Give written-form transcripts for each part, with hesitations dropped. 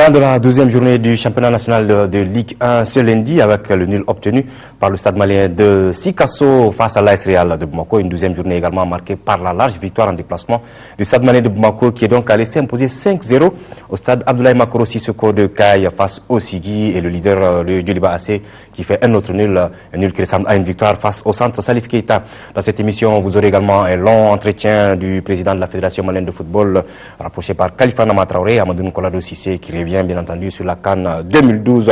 Bilan de la 12e journée du championnat national de Ligue 1 ce lundi avec le nul obtenu par le stade malien de Sikasso face à l'AS Real de Bamako. Une 12e journée également marquée par la large victoire en déplacement du stade malien de Bamako qui est donc allé s'imposer 5-0 au stade Abdoulaye Makoro Sissoko de Caille face au Sigui et le leader le Djoliba AC qui fait un autre nul, un nul qui ressemble à une victoire face au centre Salif Keita. Dans cette émission, vous aurez également un long entretien du président de la Fédération malienne de football rapproché par Khalifa Nama Traoré, Amadou Nkolado Cissé qui revient bien entendu sur la CAN 2012.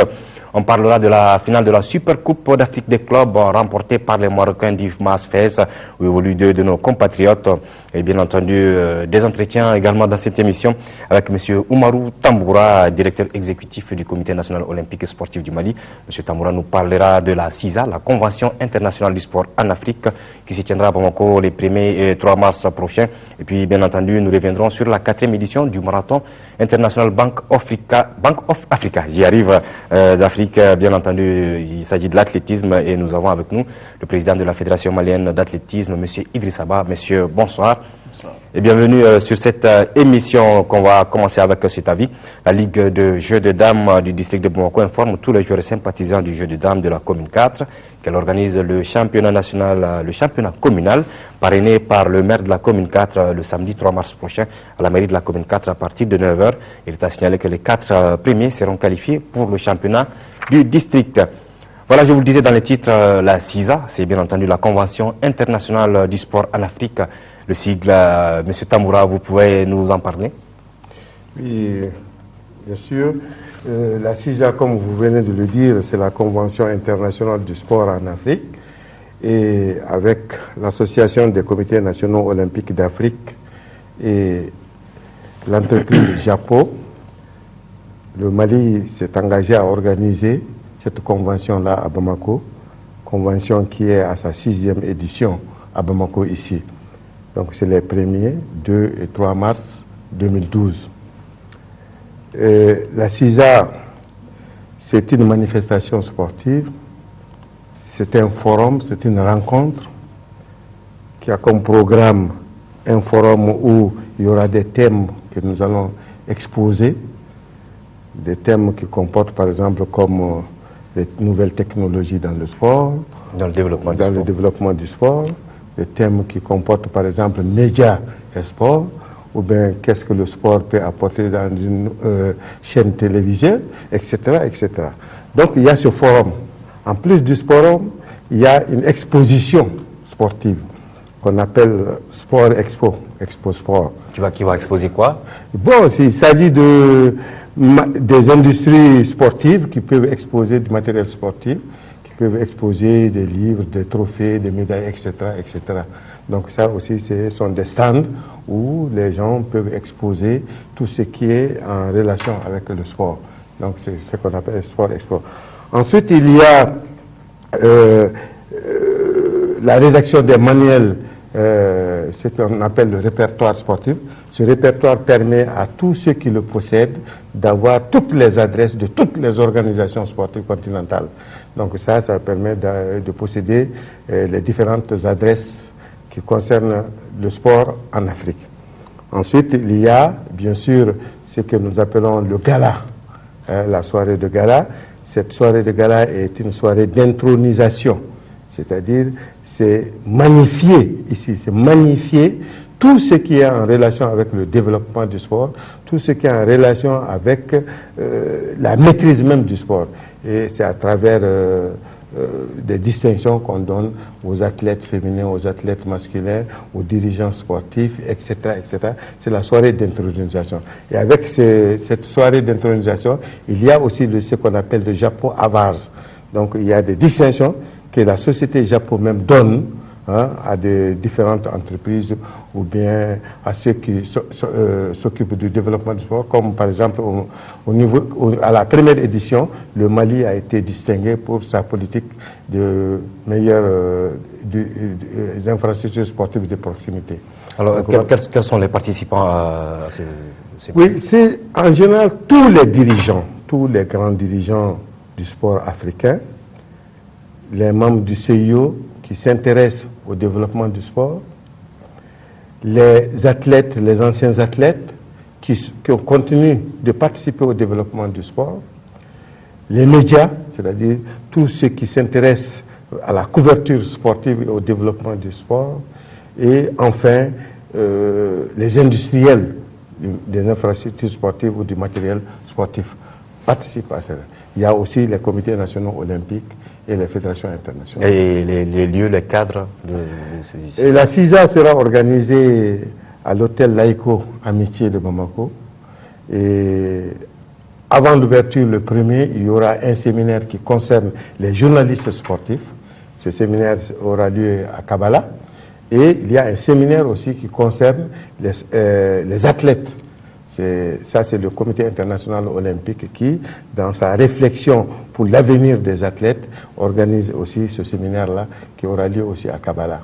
On parlera de la finale de la Super Coupe d'Afrique des clubs remportée par les Marocains du MAS FES où évoluent deux de nos compatriotes. Et bien entendu, des entretiens également dans cette émission avec M. Oumarou Tamboura, directeur exécutif du Comité national olympique et sportif du Mali. M. Tamboura nous parlera de la CISA, la Convention internationale du sport en Afrique, qui se tiendra à Bamako les 1er et 3 mars prochains. Et puis, bien entendu, nous reviendrons sur la 4e édition du marathon international Bank of Africa. J'y arrive d'Afrique, bien entendu, il s'agit de l'athlétisme et nous avons avec nous le président de la Fédération malienne d'athlétisme, M. Idriss Abba. Monsieur, bonsoir. Bonsoir. Et bienvenue sur cette émission qu'on va commencer avec cet avis. La Ligue de jeux de dames du district de Bamako informe tous les joueurs et sympathisants du jeu de dames de la commune 4 qu'elle organise le championnat national, le championnat communal, parrainé par le maire de la commune 4 le samedi 3 mars prochain à la mairie de la commune 4 à partir de 9h. Il est à signaler que les 4 premiers seront qualifiés pour le championnat du district. Voilà, je vous le disais dans les titres, la CISA, c'est bien entendu la Convention internationale du sport en Afrique. Le sigle, M. Tamboura, vous pouvez nous en parler? Oui, bien sûr. La CISA, comme vous venez de le dire, c'est la Convention internationale du sport en Afrique. Et avec l'Association des comités nationaux olympiques d'Afrique et l'entreprise JAPO, le Mali s'est engagé à organiser cette convention-là à Bamako, convention qui est à sa 6e édition à Bamako ici. Donc c'est les 1er, 2 et 3 mars 2012. La CISA, c'est une manifestation sportive, c'est un forum, c'est une rencontre qui a comme programme un forum où il y aura des thèmes que nous allons exposer, des thèmes qui comportent par exemple comme les nouvelles technologies dans le sport, dans le développement du sport, des thèmes qui comportent par exemple médias et sport, ou bien qu'est-ce que le sport peut apporter dans une chaîne télévisée, etc., etc. Donc il y a ce forum. En plus du forum, il y a une exposition sportive qu'on appelle Sport Expo, Expo Sport. Qui va exposer quoi? Bon, il s'agit des industries sportives qui peuvent exposer du matériel sportif, qui peuvent exposer des livres, des trophées, des médailles, etc., etc. Donc ça aussi, ce sont des stands où les gens peuvent exposer tout ce qui est en relation avec le sport. Donc c'est ce qu'on appelle Sport Expo. Ensuite, il y a la rédaction des manuels, ce qu'on appelle le répertoire sportif. Ce répertoire permet à tous ceux qui le possèdent d'avoir toutes les adresses de toutes les organisations sportives continentales. Donc ça permet de posséder les différentes adresses qui concernent le sport en Afrique. Ensuite, il y a bien sûr ce que nous appelons le gala, la soirée de gala. Cette soirée de gala est une soirée d'intronisation, c'est-à-dire c'est magnifier ici, c'est magnifier tout ce qui est en relation avec le développement du sport, tout ce qui est en relation avec la maîtrise même du sport. Et c'est à travers des distinctions qu'on donne aux athlètes féminins, aux athlètes masculins, aux dirigeants sportifs, etc., etc. C'est la soirée d'intronisation. Et avec cette soirée d'intronisation, il y a aussi ce qu'on appelle le Japon Awards. Donc il y a des distinctions que la société Japon même donne à des différentes entreprises ou bien à ceux qui s'occupent du développement du sport, comme par exemple à la première édition, le Mali a été distingué pour sa politique de meilleures des infrastructures sportives de proximité. Alors, quels sont les participants à ces Oui, c'est en général tous les dirigeants, tous les grands dirigeants du sport africain, les membres du CIO qui s'intéressent au développement du sport, les athlètes, les anciens athlètes qui continuent de participer au développement du sport, les médias, c'est-à-dire tous ceux qui s'intéressent à la couverture sportive et au développement du sport, et enfin les industriels des infrastructures sportives ou du matériel sportif participent à cela. Il y a aussi les comités nationaux olympiques et les fédérations internationales. Et les lieux, les cadres de celui-ci. Et la CISA sera organisée à l'hôtel Laïco Amitié de Bamako. Et avant l'ouverture, le premier, il y aura un séminaire qui concerne les journalistes sportifs. Ce séminaire aura lieu à Kabbalah. Et il y a un séminaire aussi qui concerne les athlètes. C'est le Comité international olympique qui, dans sa réflexion pour l'avenir des athlètes, organise aussi ce séminaire-là qui aura lieu aussi à Kabbalah.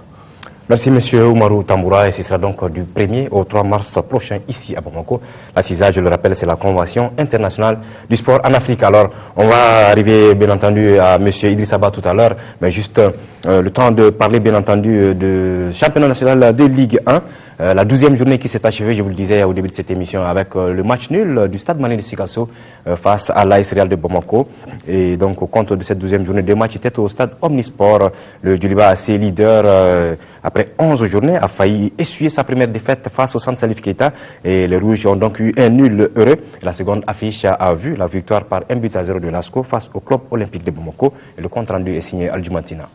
Merci M. Oumarou Tamboura, et ce sera donc du 1er au 3 mars prochain ici à Bamako. La CISA, je le rappelle, c'est la Convention internationale du sport en Afrique. Alors, on va arriver bien entendu à M. Idriss Abba tout à l'heure, mais juste le temps de parler bien entendu de championnat national de Ligue 1. La 12e journée qui s'est achevée, je vous le disais au début de cette émission, avec le match nul du Stade Malien de Sikasso face à l'AS Real de Bamako. Et donc, au compte de cette 12e journée, deux matchs étaient au stade Omnisport. Le Djoliba, AC leader, après 11 journées, a failli essuyer sa première défaite face au Centre Salif Keita. Et les Rouges ont donc eu un nul heureux. La seconde affiche a vu la victoire par 1-0 de l'ASCO face au club olympique de Bamako. Et le compte rendu est signé Al-Jumatina.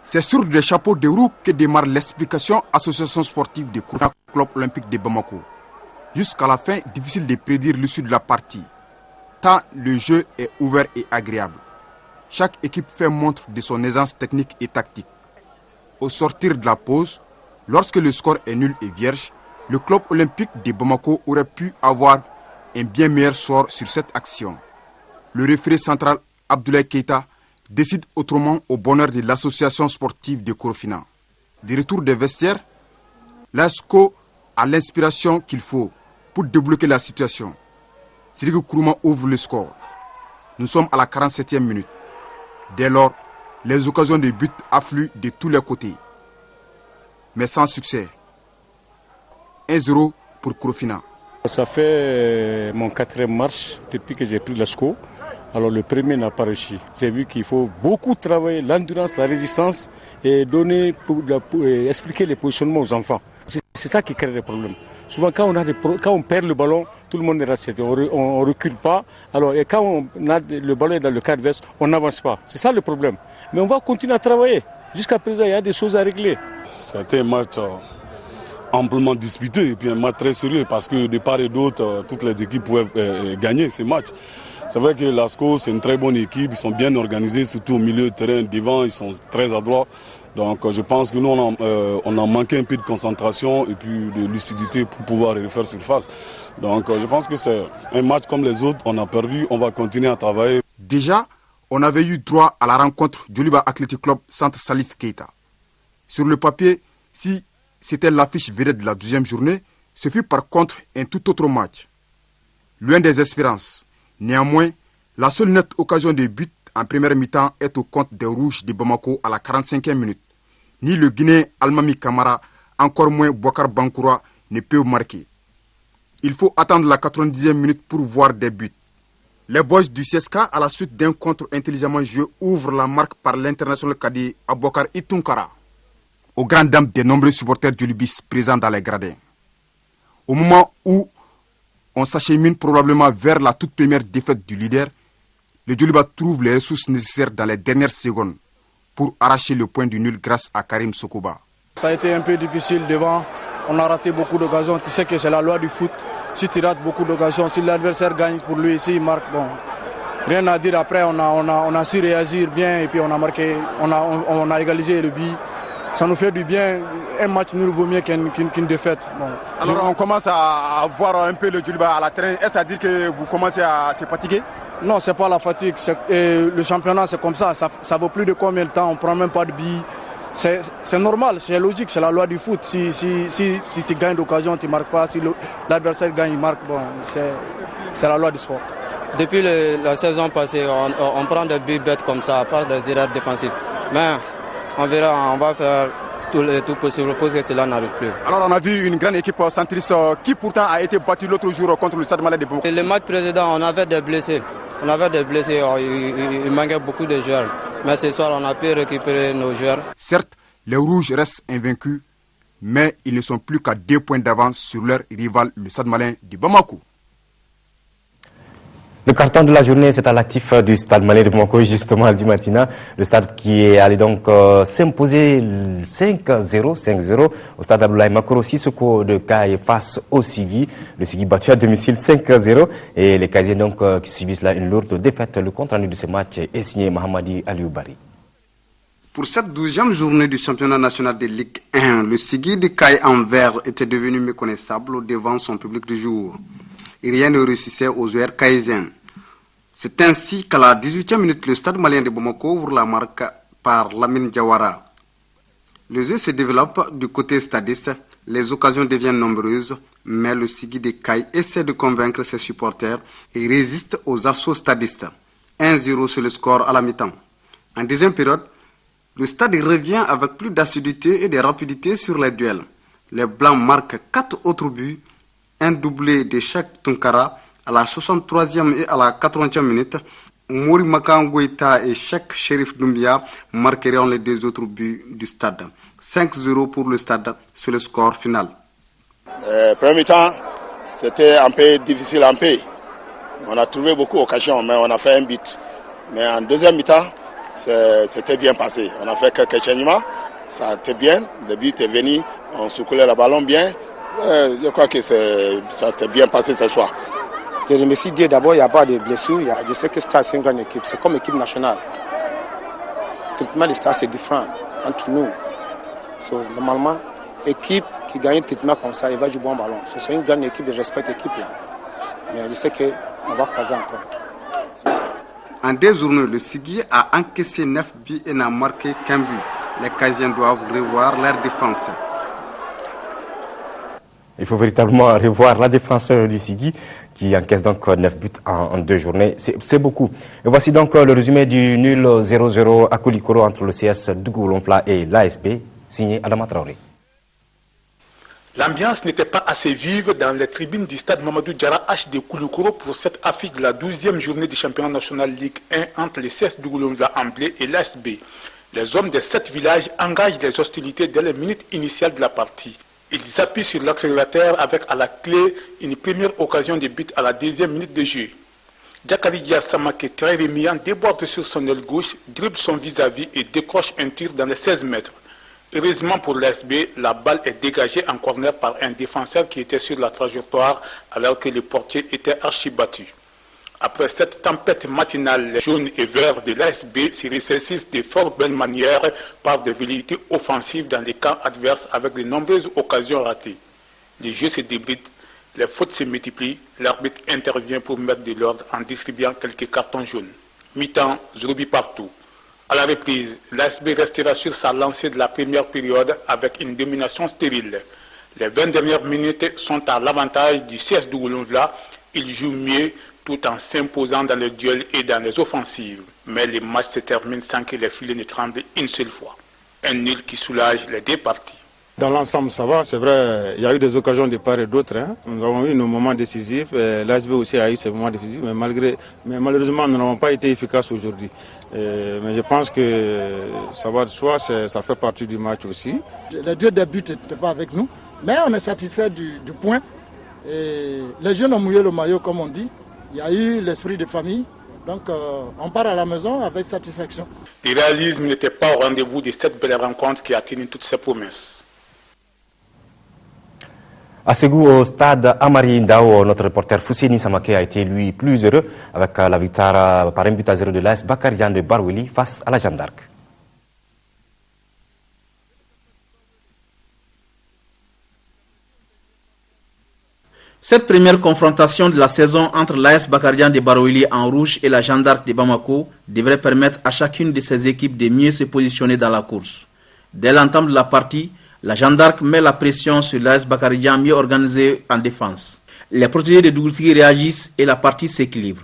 C'est sur des chapeaux de roue que démarre l'explication association sportive de club olympique de Bamako. Jusqu'à la fin, difficile de prédire l'issue de la partie, tant le jeu est ouvert et agréable. Chaque équipe fait montre de son aisance technique et tactique. Au sortir de la pause, lorsque le score est nul et vierge, le club olympique de Bamako aurait pu avoir un bien meilleur sort sur cette action. Le référé central Abdoulaye Keita décide autrement au bonheur de l'association sportive de Korofina. De retour des vestiaires, l'ASCO a l'inspiration qu'il faut pour débloquer la situation. Sidiki Kourouma ouvre le score. Nous sommes à la 47e minute. Dès lors, les occasions de but affluent de tous les côtés. Mais sans succès. 1-0 pour Korofina. Ça fait mon 4e match depuis que j'ai pris l'ASCO. Alors le premier n'a pas réussi. J'ai vu qu'il faut beaucoup travailler l'endurance, la résistance et donner expliquer les positionnements aux enfants. C'est ça qui crée des problèmes. Souvent quand on perd le ballon, tout le monde est rassé. On ne recule pas. Alors et quand le ballon est dans le cadre adverse, on n'avance pas. C'est ça le problème. Mais on va continuer à travailler. Jusqu'à présent, il y a des choses à régler. C'était un match amplement disputé et puis un match très sérieux parce que de part et d'autre, toutes les équipes pouvaient gagner ces matchs. C'est vrai que l'ASCO, c'est une très bonne équipe, ils sont bien organisés, surtout au milieu de terrain, devant, ils sont très adroits. Donc je pense que nous, on a manqué un peu de concentration et puis de lucidité pour pouvoir refaire surface. Donc je pense que c'est un match comme les autres, on a perdu, on va continuer à travailler. Déjà, on avait eu droit à la rencontre Djoliba Athletic Club Centre Salif Keita. Sur le papier, si c'était l'affiche vedette de la 12e journée, ce fut par contre un tout autre match. Loin des espérances. Néanmoins, la seule nette occasion de but en première mi-temps est au compte des Rouges de Bamako à la 45e minute. Ni le Guinéen Almami Kamara, encore moins Bouakar Bankoura ne peut marquer. Il faut attendre la 90e minute pour voir des buts. Les boys du CSK, à la suite d'un contre intelligemment joué, ouvrent la marque par l'international cadet Aboukar Itunkara, aux grandes dames des nombreux supporters du Lubis présents dans les gradins. Au moment où on s'achemine probablement vers la toute première défaite du leader, le Djoliba trouve les ressources nécessaires dans les dernières secondes pour arracher le point du nul grâce à Karim Sokoba. Ça a été un peu difficile devant, on a raté beaucoup d'occasions, tu sais que c'est la loi du foot. Si tu rates beaucoup d'occasions, si l'adversaire gagne pour lui, s'il marque, bon, rien à dire après, on a su réagir bien et puis on a marqué, on a égalisé le but. Ça nous fait du bien, un match nul vaut mieux qu'une défaite. Bon. Alors on commence à voir un peu le Djoliba à la traîne. Est-ce à dire que vous commencez à se fatiguer? Non, c'est pas la fatigue. Le championnat c'est comme ça. Ça vaut plus de combien de temps, on prend même pas de billes. C'est normal, c'est logique, c'est la loi du foot. Si tu gagnes d'occasion, tu ne marques pas. Si l'adversaire gagne, il marque. Bon, c'est la loi du sport. Depuis la saison passée, on prend des buts bêtes comme ça, à part des erreurs défensives. Mais on verra, on va faire tout possible pour que cela n'arrive plus. Alors on a vu une grande équipe centriste qui pourtant a été battue l'autre jour contre le Stade Malien de Bamako. Le match précédent, on avait des blessés. Il manquait beaucoup de joueurs. Mais ce soir, on a pu récupérer nos joueurs. Certes, les Rouges restent invaincus, mais ils ne sont plus qu'à 2 points d'avance sur leur rival, le Stade Malien de Bamako. Le carton de la journée, c'est à l'actif du Stade Malien de Bamako, justement, du matin. Le stade qui est allé donc s'imposer 5-0 au stade Abdoulaye Makoro Sissoko de Kaye face au Sigui. Le Sigui battu à domicile 5-0 et les Kaisiens donc qui subissent là une lourde défaite. Le compte rendu de ce match est signé Mahamadi Alioubari. Pour cette 12e journée du championnat national de Ligue 1, le Sigui de Kaye en vert était devenu méconnaissable devant son public du jour. Et rien ne réussissait aux joueurs kaisiens. C'est ainsi qu'à la 18e minute, le Stade Malien de Bamako ouvre la marque par Lamine Diawara. Le jeu se développe du côté stadiste, les occasions deviennent nombreuses, mais le Sigui de Kaye essaie de convaincre ses supporters et résiste aux assauts stadistes. 1-0 sur le score à la mi-temps. En deuxième période, le stade revient avec plus d'assiduité et de rapidité sur les duels. Les Blancs marquent 4 autres buts, un doublé de Cheikh Tunkara à la 63e et à la 80e minute. Mouri Makangoïta et Cheikh Sherif Doumbia marqueront les 2 autres buts du stade. 5-0 pour le stade sur le score final. Premier temps, c'était un peu difficile un peu. On a trouvé beaucoup d'occasions, mais on a fait un but. Mais en deuxième mi-temps, c'était bien passé. On a fait quelques changements, ça a été bien. Le but est venu, on secouait le ballon bien. Je crois que ça a bien passé ce soir. Je remercie Dieu d'abord, il n'y a pas de blessures. Je sais que Stade, c'est une grande équipe. C'est comme l'équipe nationale. Le traitement du Stade, c'est différent entre nous. Normalement, l'équipe qui gagne un traitement comme ça, elle va jouer bon ballon. C'est une grande équipe, je respecte l'équipe là. Mais je sais qu'on va croiser encore. En 2 journées, le Sigui a encaissé 9 buts et n'a marqué qu'un but. Les Kaisiens doivent revoir leur défense. Il faut véritablement revoir la défense du Sigui qui encaisse donc 9 buts en 2 journées. C'est beaucoup. Et voici donc le résumé du nul 0-0 à Koulikoro entre le CS Dougou-Lonfla et l'ASB, signé Adama Traoré. L'ambiance n'était pas assez vive dans les tribunes du stade Mamadou Diarra H de Koulikoro pour cette affiche de la 12e journée du championnat national Ligue 1 entre le CS Dougou-Lonfla en blé et l'ASB. Les hommes de 7 villages engagent les hostilités dès les minutes initiales de la partie. Ils appuient sur l'accélérateur avec à la clé une première occasion de but à la 2e minute de jeu. Diakaridia Samake, très remuant, déborde sur son aile gauche, dribble son vis-à-vis et décroche un tir dans les 16 mètres. Heureusement pour l'ASB, la balle est dégagée en corner par un défenseur qui était sur la trajectoire alors que le portier était archi-battu. Après cette tempête matinale, les jaunes et verts de l'ASB se ressaisissent de fort belle manière par des velléités offensives dans les camps adverses avec de nombreuses occasions ratées. Les jeux se débrident, les fautes se multiplient, l'arbitre intervient pour mettre de l'ordre en distribuant quelques cartons jaunes. Mi-temps, Zouroubi partout. À la reprise, l'ASB restera sur sa lancée de la première période avec une domination stérile. Les 20 dernières minutes sont à l'avantage du CS Dougou-Lonfla. Il joue mieux tout en s'imposant dans le duel et dans les offensives. Mais le match se termine sans que les filets ne tremblent une seule fois. Un nul qui soulage les 2 parties. Dans l'ensemble, ça va, c'est vrai, il y a eu des occasions de part et d'autre. Nous avons eu nos moments décisifs, l'ASB aussi a eu ses moments décisifs, mais malheureusement, nous n'avons pas été efficaces aujourd'hui. Mais je pense que ça va de soi, ça fait partie du match aussi. Les 2 débuts n'étaient pas avec nous, mais on est satisfait du point. Et les jeunes ont mouillé le maillot, comme on dit. Il y a eu l'esprit de famille, donc on part à la maison avec satisfaction. Le réalisme n'était pas au rendez-vous de cette belle rencontre qui a tenu toutes ses promesses. À Ségou, au stade Amari Ndao, notre reporter Fousseni Samake a été lui plus heureux avec la victoire par 1-0 de l'AS Bakarian de Barouili face à la Jeanne d'Arc. Cette première confrontation de la saison entre l'AS Bakarian de Barouili en rouge et la Jeanne d'Arc de Bamako devrait permettre à chacune de ces équipes de mieux se positionner dans la course. Dès l'entame de la partie, la Jeanne d'Arc met la pression sur l'AS Bakarian mieux organisé en défense. Les protégés de Dougouti réagissent et la partie s'équilibre.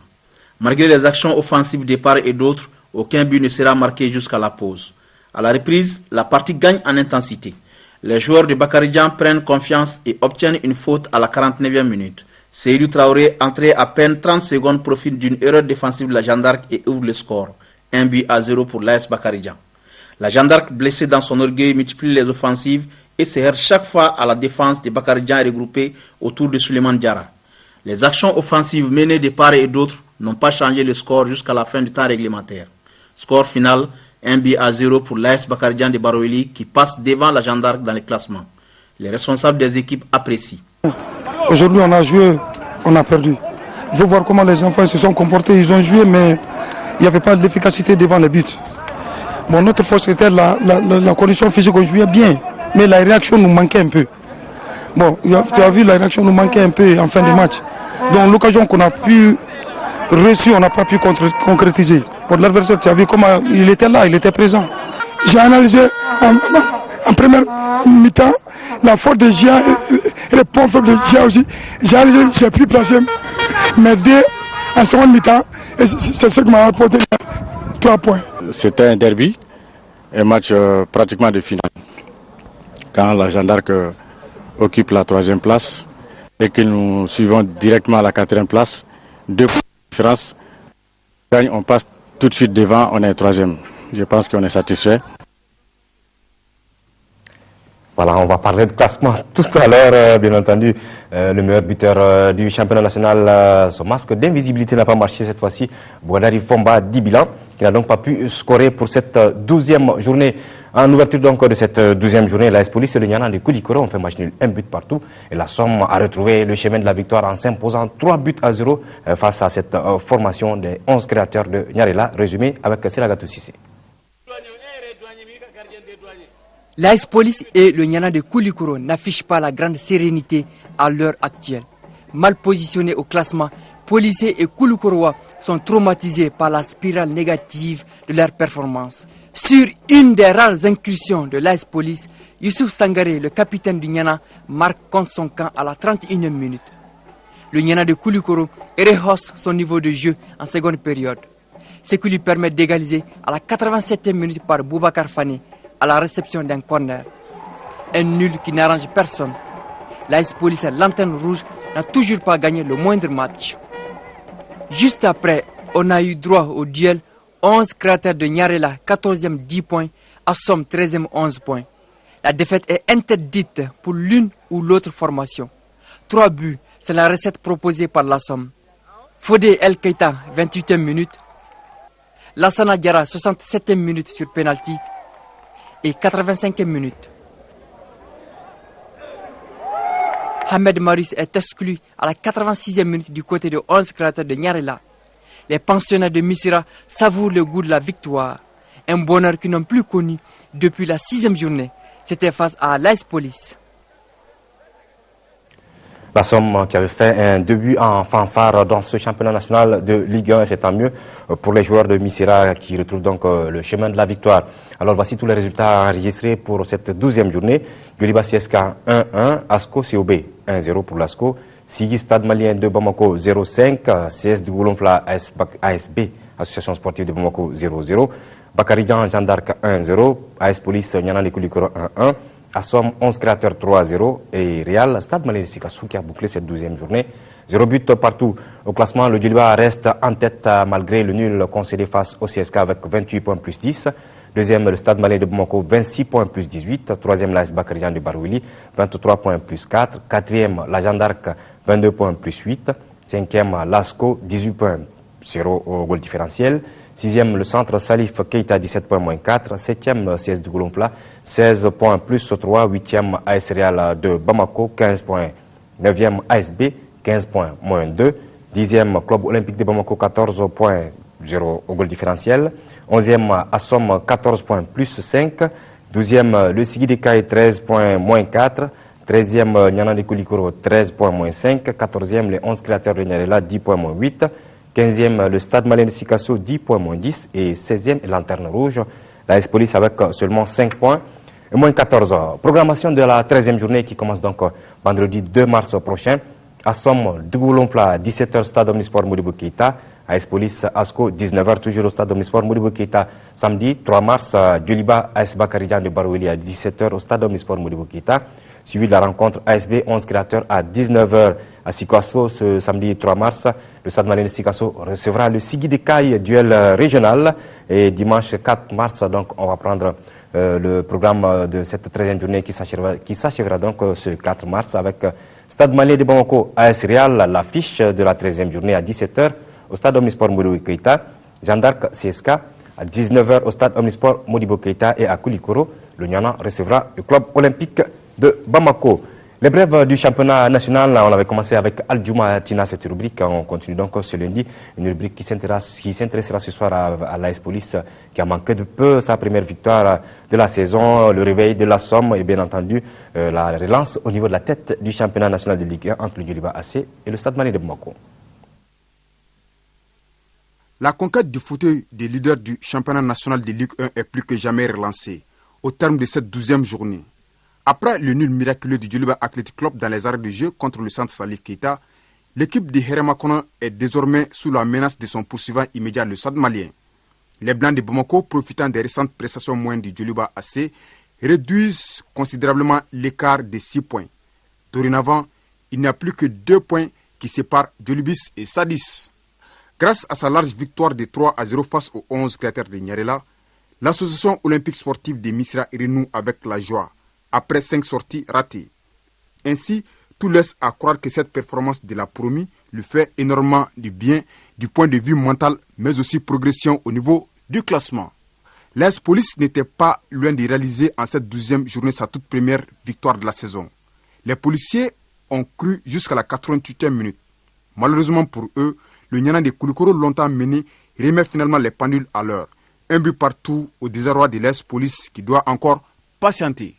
Malgré les actions offensives de part et d'autre, aucun but ne sera marqué jusqu'à la pause. À la reprise, la partie gagne en intensité. Les joueurs de Bakaridjan prennent confiance et obtiennent une faute à la 49e minute. Seydou Traoré, entré à peine 30 secondes, profite d'une erreur défensive de la Jeanne d'Arc et ouvre le score. 1-0 pour l'AS Bakaridjan. La Jeanne d'Arc, blessée dans son orgueil, multiplie les offensives et se heurte chaque fois à la défense de Bakaridjan regroupée autour de Suleiman Diarra. Les actions offensives menées de part et d'autre n'ont pas changé le score jusqu'à la fin du temps réglementaire. Score final, 1-0 pour l'AS Bakaridjan de Baroili qui passe devant la Jeanne d'Arc dans le classement. Les responsables des équipes apprécient. Aujourd'hui on a joué, on a perdu. Il faut voir comment les enfants se sont comportés, ils ont joué mais il n'y avait pas d'efficacité devant les buts. Bon, notre force était la condition physique, on jouait bien, mais la réaction nous manquait un peu. Bon, tu as vu, la réaction nous manquait un peu en fin de match. Donc l'occasion qu'on a pu réussir, on n'a pas pu concrétiser. Pour l'adversaire, tu as vu comment il était là, il était présent. J'ai analysé en première mi-temps la faute de Gia et le point faible de Gia aussi. J'ai pu placer mes deux en seconde mi-temps et c'est ce qui m'a apporté 3 points. C'était un derby, un match pratiquement de finale. Quand la Jeanne d'Arc occupe la 3e place et que nous suivons directement à la 4e place, 2 points de différence, on passe tout de suite devant, on est 3e. Je pense qu'on est satisfait. Voilà, on va parler de classement tout à l'heure, bien entendu. Le meilleur buteur du championnat national, son masque d'invisibilité n'a pas marché cette fois-ci. Bouadari Fomba, 10 bilans, qui n'a donc pas pu scorer pour cette 12e journée. En ouverture donc de cette 12e journée, l'AS Police et le Niana de Koulikoro ont fait match nul, 1 but partout. Et la Somme a retrouvé le chemin de la victoire en s'imposant 3-0 face à cette formation des 11 créateurs de Nyarela. Résumé avec Selagatou Sissé. L'AS Police et le Niana de Koulikoro n'affichent pas la grande sérénité à l'heure actuelle. Mal positionnés au classement, policiers et Koulikorois sont traumatisés par la spirale négative de leur performance. Sur une des rares incursions de l'AS Police, Youssouf Sangaré, le capitaine du Niana, marque contre son camp à la 31e minute. Le Niana de Koulikoro rehausse son niveau de jeu en seconde période, ce qui lui permet d'égaliser à la 87e minute par Boubacar Fane à la réception d'un corner. Un nul qui n'arrange personne. L'AS Police, lanterne rouge, n'a toujours pas gagné le moindre match. Juste après, on a eu droit au duel 11 créateurs de Nyarela, 14e 10 points, Assom 13e 11 points. La défaite est interdite pour l'une ou l'autre formation. 3 buts, c'est la recette proposée par l'Assom. Fodé El Keita, 28e minute. Lassana Diarra, 67e minute sur penalty. Et 85e minute. Ahmed Maris est exclu à la 86e minute du côté de 11 créateurs de Nyarela. Les pensionnaires de Missira savourent le goût de la victoire. Un bonheur qu'ils n'ont plus connu depuis la 6e journée. C'était face à l'AS Police. La Somme qui avait fait un début en fanfare dans ce championnat national de Ligue 1, et c'est tant mieux pour les joueurs de Missira qui retrouvent donc le chemin de la victoire. Alors voici tous les résultats enregistrés pour cette 12e journée. Gueliba CSK 1-1, Asco COB 1-0 pour l'Asco, Sigui Stade Malien de Bamako 0-5, CS du Goulonfla ASB, Association Sportive de Bamako 0-0, Bakaridjan Jeanne d'Arc 1-0, AS Police Niana de Koulikoro 1-1, Assom 11 créateurs 3-0 et Real Stade Malien de Sikassou qui a bouclé cette 12e journée. 0 but partout. Au classement, le Djiliba reste en tête malgré le nul concédé face au CSK avec 28 points plus 10. Deuxième, le Stade Malien de Bamako, 26 points plus 18. Troisième, l'AS Bakaridjan de Barouili, 23 points plus 4. Quatrième, la Jeanne d'Arc, 22 points plus 8. Cinquième, l'ASCO, 18 points, 0 au goal différentiel. Sixième, le centre Salif Keita, 17 points moins 4. Septième, CS du Goulonfla, 16 points plus 3. Huitième, AS Real de Bamako, 15 points. Neuvième, ASB, 15 points moins 2. Dixième, Club Olympique de Bamako, 14 points, 0 au goal différentiel. 11e, Assom, 14 points plus 5. 12e, le Sigui de Kaye, 13 points moins 4. 13e, Niana de Koulikoro, 13 points moins 5. 14e, les 11 créateurs de Nyarela, 10 points moins 8. 15e, le Stade Malien de Sikasso, 10 points moins 10. Et 16e, Lanterne Rouge, la AS Police avec seulement 5 points et moins 14. Programmation de la 13e journée qui commence donc vendredi 2 mars prochain. Assom, Dougoulonfla, 17h, Stade Omnisport Modibo Keita. AS Police ASCO, 19h, toujours au stade Omnisport Modibo Keita. Samedi 3 mars, Djoliba AS Bakarijan de Barouili à 17h au stade Omnisport Modibo Keita. Suivi de la rencontre ASB 11 créateurs à 19h à Sikasso ce samedi 3 mars. Le stade malien de Sikasso recevra le Sigui de Caille, duel régional. Et dimanche 4 mars, donc, on va prendre le programme de cette 13e journée qui s'achèvera donc ce 4 mars avec Stade malien de Bamako AS Real, l'affiche de la 13e journée à 17h au stade Omnisport Modibo Keita. Jeanne d'Arc CSK à 19h au stade Omnisport Modibo Keita et à Koulikoro, le Niana recevra le club olympique de Bamako. Les brèves du championnat national, on avait commencé avec Al-Djouma Tina, cette rubrique. On continue donc ce lundi, une rubrique qui s'intéressera ce soir à l'AS Police, qui a manqué de peu sa première victoire de la saison, le réveil de la Somme et bien entendu la relance au niveau de la tête du championnat national de Ligue 1 entre le Djoliba AC et le Stade malien de Bamako. La conquête du fauteuil des leaders du championnat national de Ligue 1 est plus que jamais relancée au terme de cette 12e journée. Après le nul miraculeux du Djoliba Athletic Club dans les arrêts de jeu contre le centre Salif Keita, l'équipe de Heremakono est désormais sous la menace de son poursuivant immédiat, le Stade malien. Les Blancs de Bamako, profitant des récentes prestations moyennes du Djoliba AC, réduisent considérablement l'écart de 6 points. Dorénavant, il n'y a plus que 2 points qui séparent Djolibis et Sadis. Grâce à sa large victoire de 3-0 face aux 11 créateurs de Nyarela, l'association olympique sportive de Misra renoue avec la joie après 5 sorties ratées. Ainsi, tout laisse à croire que cette performance de la promis lui fait énormément du bien du point de vue mental, mais aussi progression au niveau du classement. L'AS Police n'était pas loin de réaliser en cette 12e journée sa toute première victoire de la saison. Les policiers ont cru jusqu'à la 88e minute. Malheureusement pour eux, le Niana de Koulikoro, longtemps mené, remet finalement les pendules à l'heure. Un but partout au désarroi de l'AS Police qui doit encore patienter.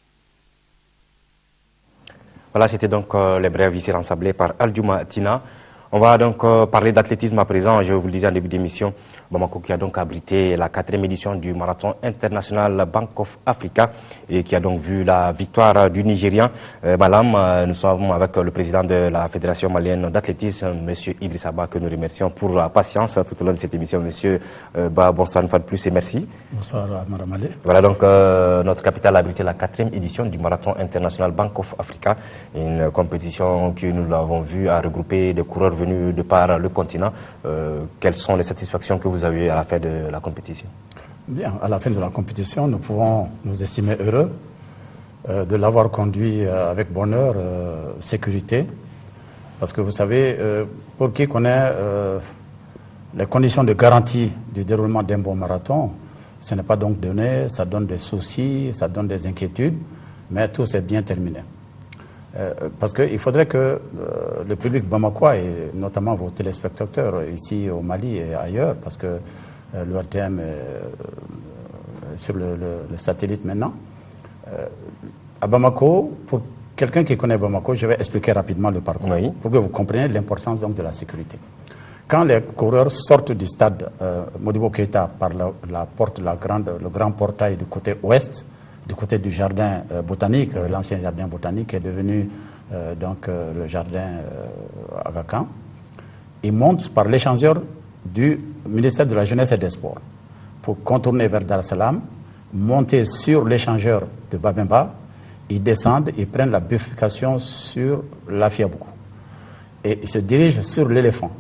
Voilà, c'était donc les brèves ici rassemblées par Al-Djouma Tina. On va donc parler d'athlétisme à présent. Je vous le disais en début d'émission, Bamako qui a donc abrité la 4e édition du marathon international Bank of Africa et qui a donc vu la victoire du Nigérian Malam. Nous sommes avec le président de la Fédération malienne d'athlétisme, M. Idrissa Ba, que nous remercions pour la patience tout au long de cette émission. Monsieur Ba, bonsoir une fois de plus et merci. Bonsoir Madame Alé. Voilà donc notre capitale a abrité la 4e édition du marathon international Bank of Africa, une compétition que nous l'avons vu a regroupé des coureurs venus de par le continent. Quelles sont les satisfactions que vous avez eu à la fin de la compétition? Bien, à la fin de la compétition, nous pouvons nous estimer heureux de l'avoir conduit avec bonheur, sécurité. Parce que vous savez, pour qui connaît les conditions de garantie du déroulement d'un bon marathon, ce n'est pas donc donné, ça donne des soucis, ça donne des inquiétudes, mais tout s'est bien terminé. Parce qu'il faudrait que le public bamakois et notamment vos téléspectateurs ici au Mali et ailleurs, parce que l'ORTM est sur le satellite maintenant, à Bamako, pour quelqu'un qui connaît Bamako, je vais expliquer rapidement le parcours pour que vous compreniez l'importance donc de la sécurité. Quand les coureurs sortent du stade Modibo Keita par la porte, le grand portail du côté ouest, du côté du jardin botanique, l'ancien jardin botanique est devenu donc le jardin Aga Khan. Ils montent par l'échangeur du ministère de la Jeunesse et des Sports pour contourner vers Dar es Salaam, monter sur l'échangeur de Babemba, ils descendent, ils prennent la bifurcation sur l'Afiabou et ils se dirigent sur l'éléphant.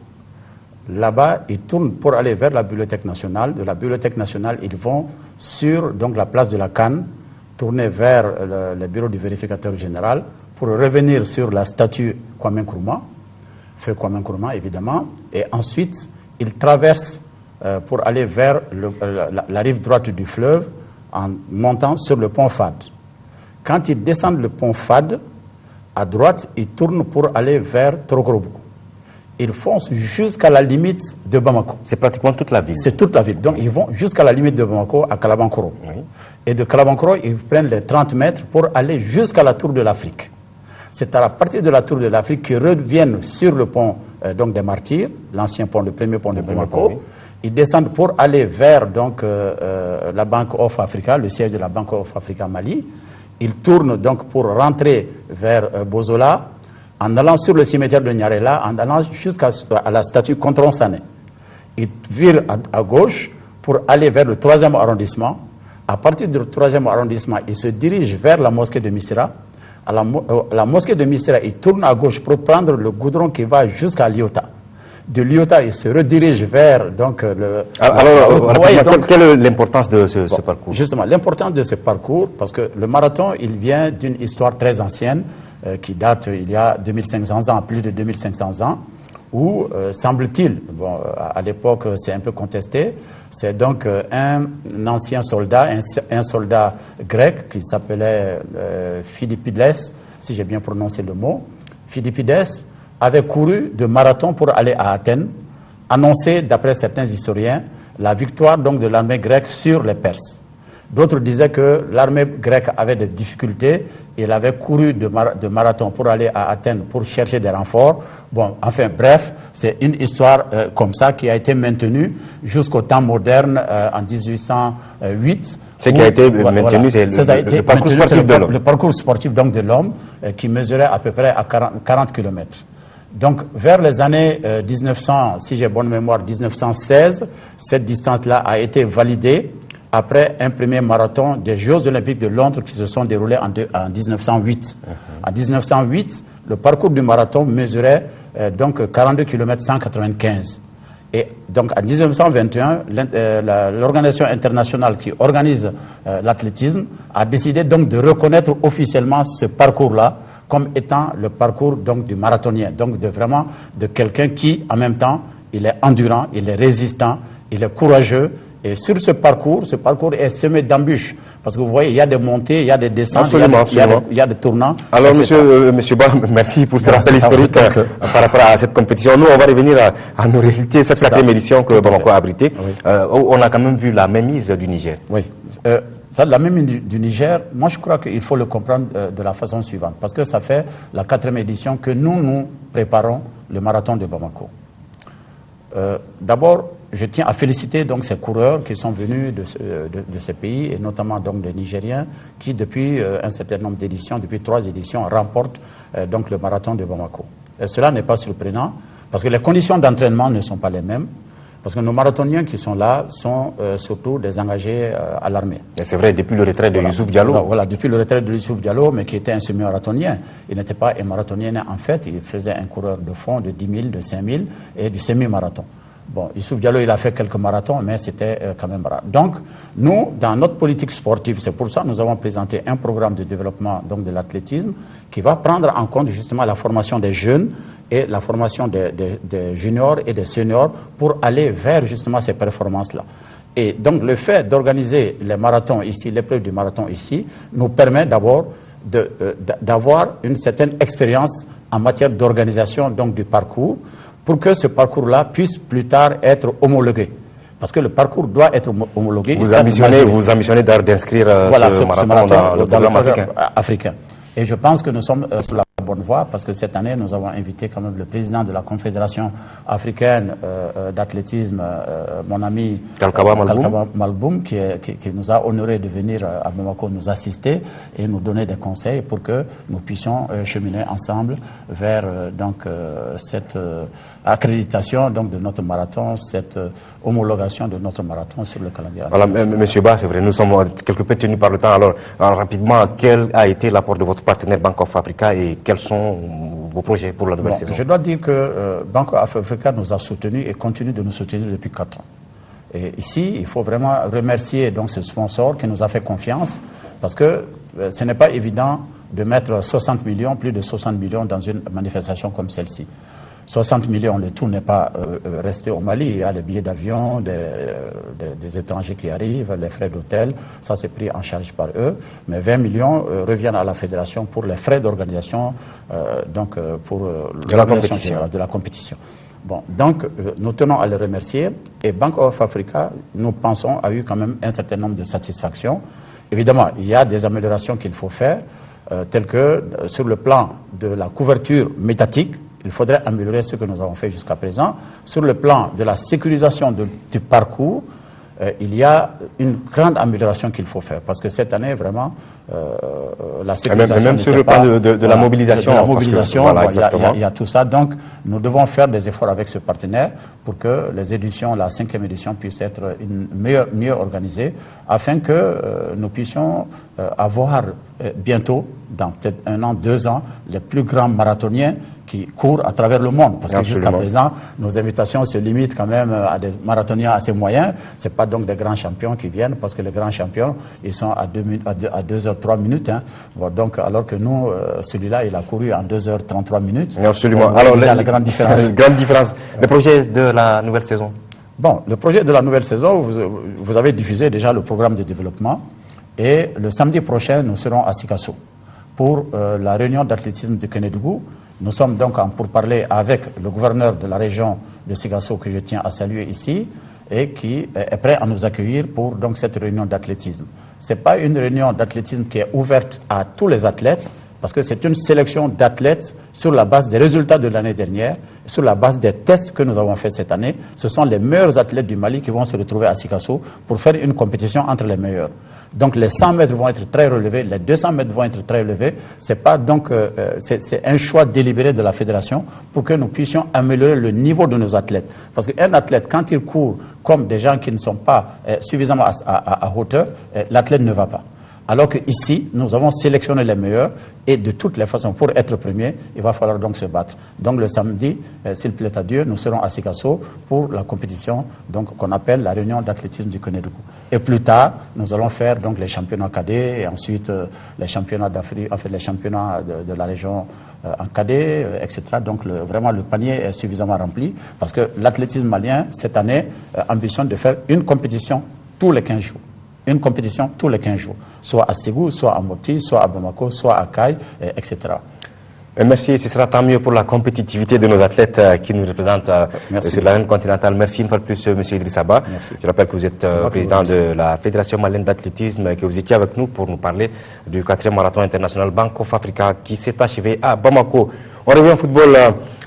Là-bas, ils tournent pour aller vers la Bibliothèque nationale. De la Bibliothèque nationale, ils vont sur donc, la place de la Canne, tourner vers le bureau du vérificateur général pour revenir sur la statue Kwame Nkrumah, feu Kwame Nkrumah évidemment, et ensuite ils traversent pour aller vers la rive droite du fleuve en montant sur le pont Fad. Quand ils descendent le pont Fad, à droite, ils tournent pour aller vers Torokorobo. Ils foncent jusqu'à la limite de Bamako. C'est pratiquement toute la ville. C'est toute la ville. Donc ils vont jusqu'à la limite de Bamako, à Kalabankoro. Oui. Et de Kalabankoro, ils prennent les 30 mètres pour aller jusqu'à la Tour de l'Afrique. C'est à la partir de la Tour de l'Afrique qu'ils reviennent sur le pont donc des Martyrs, l'ancien pont, le premier pont de Bamako. Oui. Ils descendent pour aller vers donc, la Bank of Africa, le siège de la Bank of Africa Mali. Ils tournent donc pour rentrer vers Bozola, en allant sur le cimetière de Nyarela, en allant jusqu'à la statue Contron Sané. il vire à gauche pour aller vers le 3e arrondissement. À partir du 3e arrondissement, il se dirige vers la mosquée de Missira. À la mosquée de Missira, il tourne à gauche pour prendre le goudron qui va jusqu'à Liota. De Liota, il se redirige vers donc, le... Alors, quelle est l'importance de ce parcours? Justement, l'importance de ce parcours, parce que le marathon, il vient d'une histoire très ancienne, qui date il y a 2500 ans, plus de 2500 ans, où, semble-t-il, bon, à l'époque c'est un peu contesté, c'est donc un ancien soldat, un soldat grec qui s'appelait Philippides, si j'ai bien prononcé le mot. Philippides avait couru de marathon pour aller à Athènes, annoncer, d'après certains historiens, la victoire donc de l'armée grecque sur les Perses. D'autres disaient que l'armée grecque avait des difficultés. Il avait couru de marathon pour aller à Athènes pour chercher des renforts. Bon, enfin, bref, c'est une histoire comme ça qui a été maintenue jusqu'au temps moderne en 1808. Ce qui a été maintenu, c'est le parcours sportif de l'homme. Le parcours sportif donc de l'homme qui mesurait à peu près à 40 km. Donc, vers les années 1900, si j'ai bonne mémoire, 1916, cette distance-là a été validée après un premier marathon des Jeux Olympiques de Londres qui se sont déroulés en 1908. En 1908, le parcours du marathon mesurait donc 42 km 195. Et donc en 1921, l'organisation internationale qui organise l'athlétisme a décidé donc de reconnaître officiellement ce parcours-là comme étant le parcours donc du marathonien, donc vraiment de quelqu'un qui en même temps il est endurant, il est résistant, il est courageux. Et sur ce parcours est semé d'embûches. Parce que vous voyez, il y a des montées, il y a des descentes, il y a des tournants. Alors, monsieur Ba, merci pour ce rappel historique par rapport à cette compétition. Nous, on va revenir à nos réalités, cette 4e édition que Bamako a abritée. Oui. On a quand même vu la mainmise du Niger. Oui. La mainmise du Niger, moi je crois qu'il faut le comprendre de la façon suivante. Parce que ça fait la 4e édition que nous préparons le marathon de Bamako. D'abord, je tiens à féliciter donc ces coureurs qui sont venus de ces pays, et notamment donc des Nigériens, qui depuis un certain nombre d'éditions, depuis 3 éditions, remportent donc le marathon de Bamako. Et cela n'est pas surprenant, parce que les conditions d'entraînement ne sont pas les mêmes, parce que nos marathoniens qui sont là sont surtout des engagés à l'armée. Et c'est vrai, depuis le retrait de Youssouf Diallo. Voilà, depuis le retrait de Youssouf Diallo, mais qui était un semi-marathonien. Il n'était pas un marathonien en fait, il faisait un coureur de fond de 10 000, de 5 000 et du semi-marathon. Bon, Youssouf Diallo, il a fait quelques marathons, mais c'était quand même rare. Donc, nous, dans notre politique sportive, c'est pour ça que nous avons présenté un programme de développement donc, de l'athlétisme qui va prendre en compte justement la formation des jeunes et la formation des juniors et des seniors pour aller vers justement ces performances-là. Et donc, le fait d'organiser les marathons ici, l'épreuve du marathon ici, nous permet d'abord d'avoir une certaine expérience en matière d'organisation donc du parcours, pour que ce parcours-là puisse plus tard être homologué. Parce que le parcours doit être homologué. Vous ambitionnez d'inscrire ce marathon dans le programme africain. Et je pense que nous sommes sur la bonne voie, parce que cette année, nous avons invité quand même le président de la Confédération africaine d'athlétisme, mon ami Kalkaba Malboum, qui nous a honoré de venir à Bamako nous assister et nous donner des conseils pour que nous puissions cheminer ensemble vers cette accréditation donc, de notre marathon, cette homologation de notre marathon sur le calendrier. Voilà, monsieur Ba, c'est vrai, nous sommes quelque peu tenus par le temps. Alors, rapidement, quel a été l'apport de votre partenaire Bank of Africa et quels sont vos projets pour la nouvelle saison? Je dois dire que Bank of Africa nous a soutenus et continue de nous soutenir depuis 4 ans. Et ici, il faut vraiment remercier donc, ce sponsor qui nous a fait confiance, parce que ce n'est pas évident de mettre 60 millions, plus de 60 millions dans une manifestation comme celle-ci. 60 millions, le tout n'est pas resté au Mali. Il y a les billets d'avion des étrangers qui arrivent, les frais d'hôtel, ça c'est pris en charge par eux. Mais 20 millions reviennent à la fédération pour les frais d'organisation pour l'organisation générale de la compétition. Bon, donc nous tenons à les remercier, et Bank of Africa, nous pensons, a eu quand même un certain nombre de satisfactions. Évidemment, il y a des améliorations qu'il faut faire, telles que sur le plan de la couverture médiatique. Il faudrait améliorer ce que nous avons fait jusqu'à présent. Sur le plan de la sécurisation du parcours, il y a une grande amélioration qu'il faut faire. Parce que cette année, vraiment, la sécurisation même sur le plan de la mobilisation. De la mobilisation, il y a tout ça. Donc, nous devons faire des efforts avec ce partenaire pour que les éditions, la 5e édition, puissent être mieux organisées, afin que nous puissions avoir bientôt, dans peut-être 1 an, 2 ans, les plus grands marathoniens qui courent à travers le monde. Parce que jusqu'à présent, nos invitations se limitent quand même à des marathoniens assez moyens. Ce n'est pas donc des grands champions qui viennent, parce que les grands champions, ils sont à 2h03 minutes. Hein. Bon, donc, alors que nous, celui-là, il a couru en 2h33 minutes. Absolument. Bon, alors, il y a la grande différence. Grande différence. Le projet de la nouvelle saison? Bon, le projet de la nouvelle saison, vous avez diffusé déjà le programme de développement. Et le samedi prochain, nous serons à Sikasso pour la réunion d'athlétisme de Kénédougou. Nous sommes donc en pourparlers avec le gouverneur de la région de Sikasso, que je tiens à saluer ici, et qui est prêt à nous accueillir pour donc cette réunion d'athlétisme. Ce n'est pas une réunion d'athlétisme qui est ouverte à tous les athlètes, parce que c'est une sélection d'athlètes sur la base des résultats de l'année dernière, sur la base des tests que nous avons fait cette année. Ce sont les meilleurs athlètes du Mali qui vont se retrouver à Sikasso pour faire une compétition entre les meilleurs. Donc les 100 mètres vont être très relevés, les 200 mètres vont être très relevés. C'est pas donc c'est un choix délibéré de la fédération pour que nous puissions améliorer le niveau de nos athlètes. Parce qu'un athlète, quand il court comme des gens qui ne sont pas suffisamment à hauteur, l'athlète ne va pas. Alors qu'ici, nous avons sélectionné les meilleurs et de toutes les façons, pour être premier, il va falloir donc se battre. Donc le samedi, s'il plaît à Dieu, nous serons à Sikasso pour la compétition qu'on appelle la réunion d'athlétisme du Kénédougou. Et plus tard, nous allons faire donc les championnats cadets et ensuite les championnats d'Afrique, en fait les championnats de la région en cadet, etc. Donc vraiment le panier est suffisamment rempli parce que l'athlétisme malien, cette année, ambitionne de faire une compétition tous les 15 jours. Une compétition tous les 15 jours, soit à Ségou, soit à Mopti, soit à Bamako, soit à Kaï, etc. Merci, ce sera tant mieux pour la compétitivité de nos athlètes qui nous représentent sur l'arène continentale. Merci une fois de plus, M. Idriss Abba. Je rappelle que vous êtes président de la Fédération malienne d'athlétisme et que vous étiez avec nous pour nous parler du 4e marathon international Bank of Africa qui s'est achevé à Bamako. On revient au football.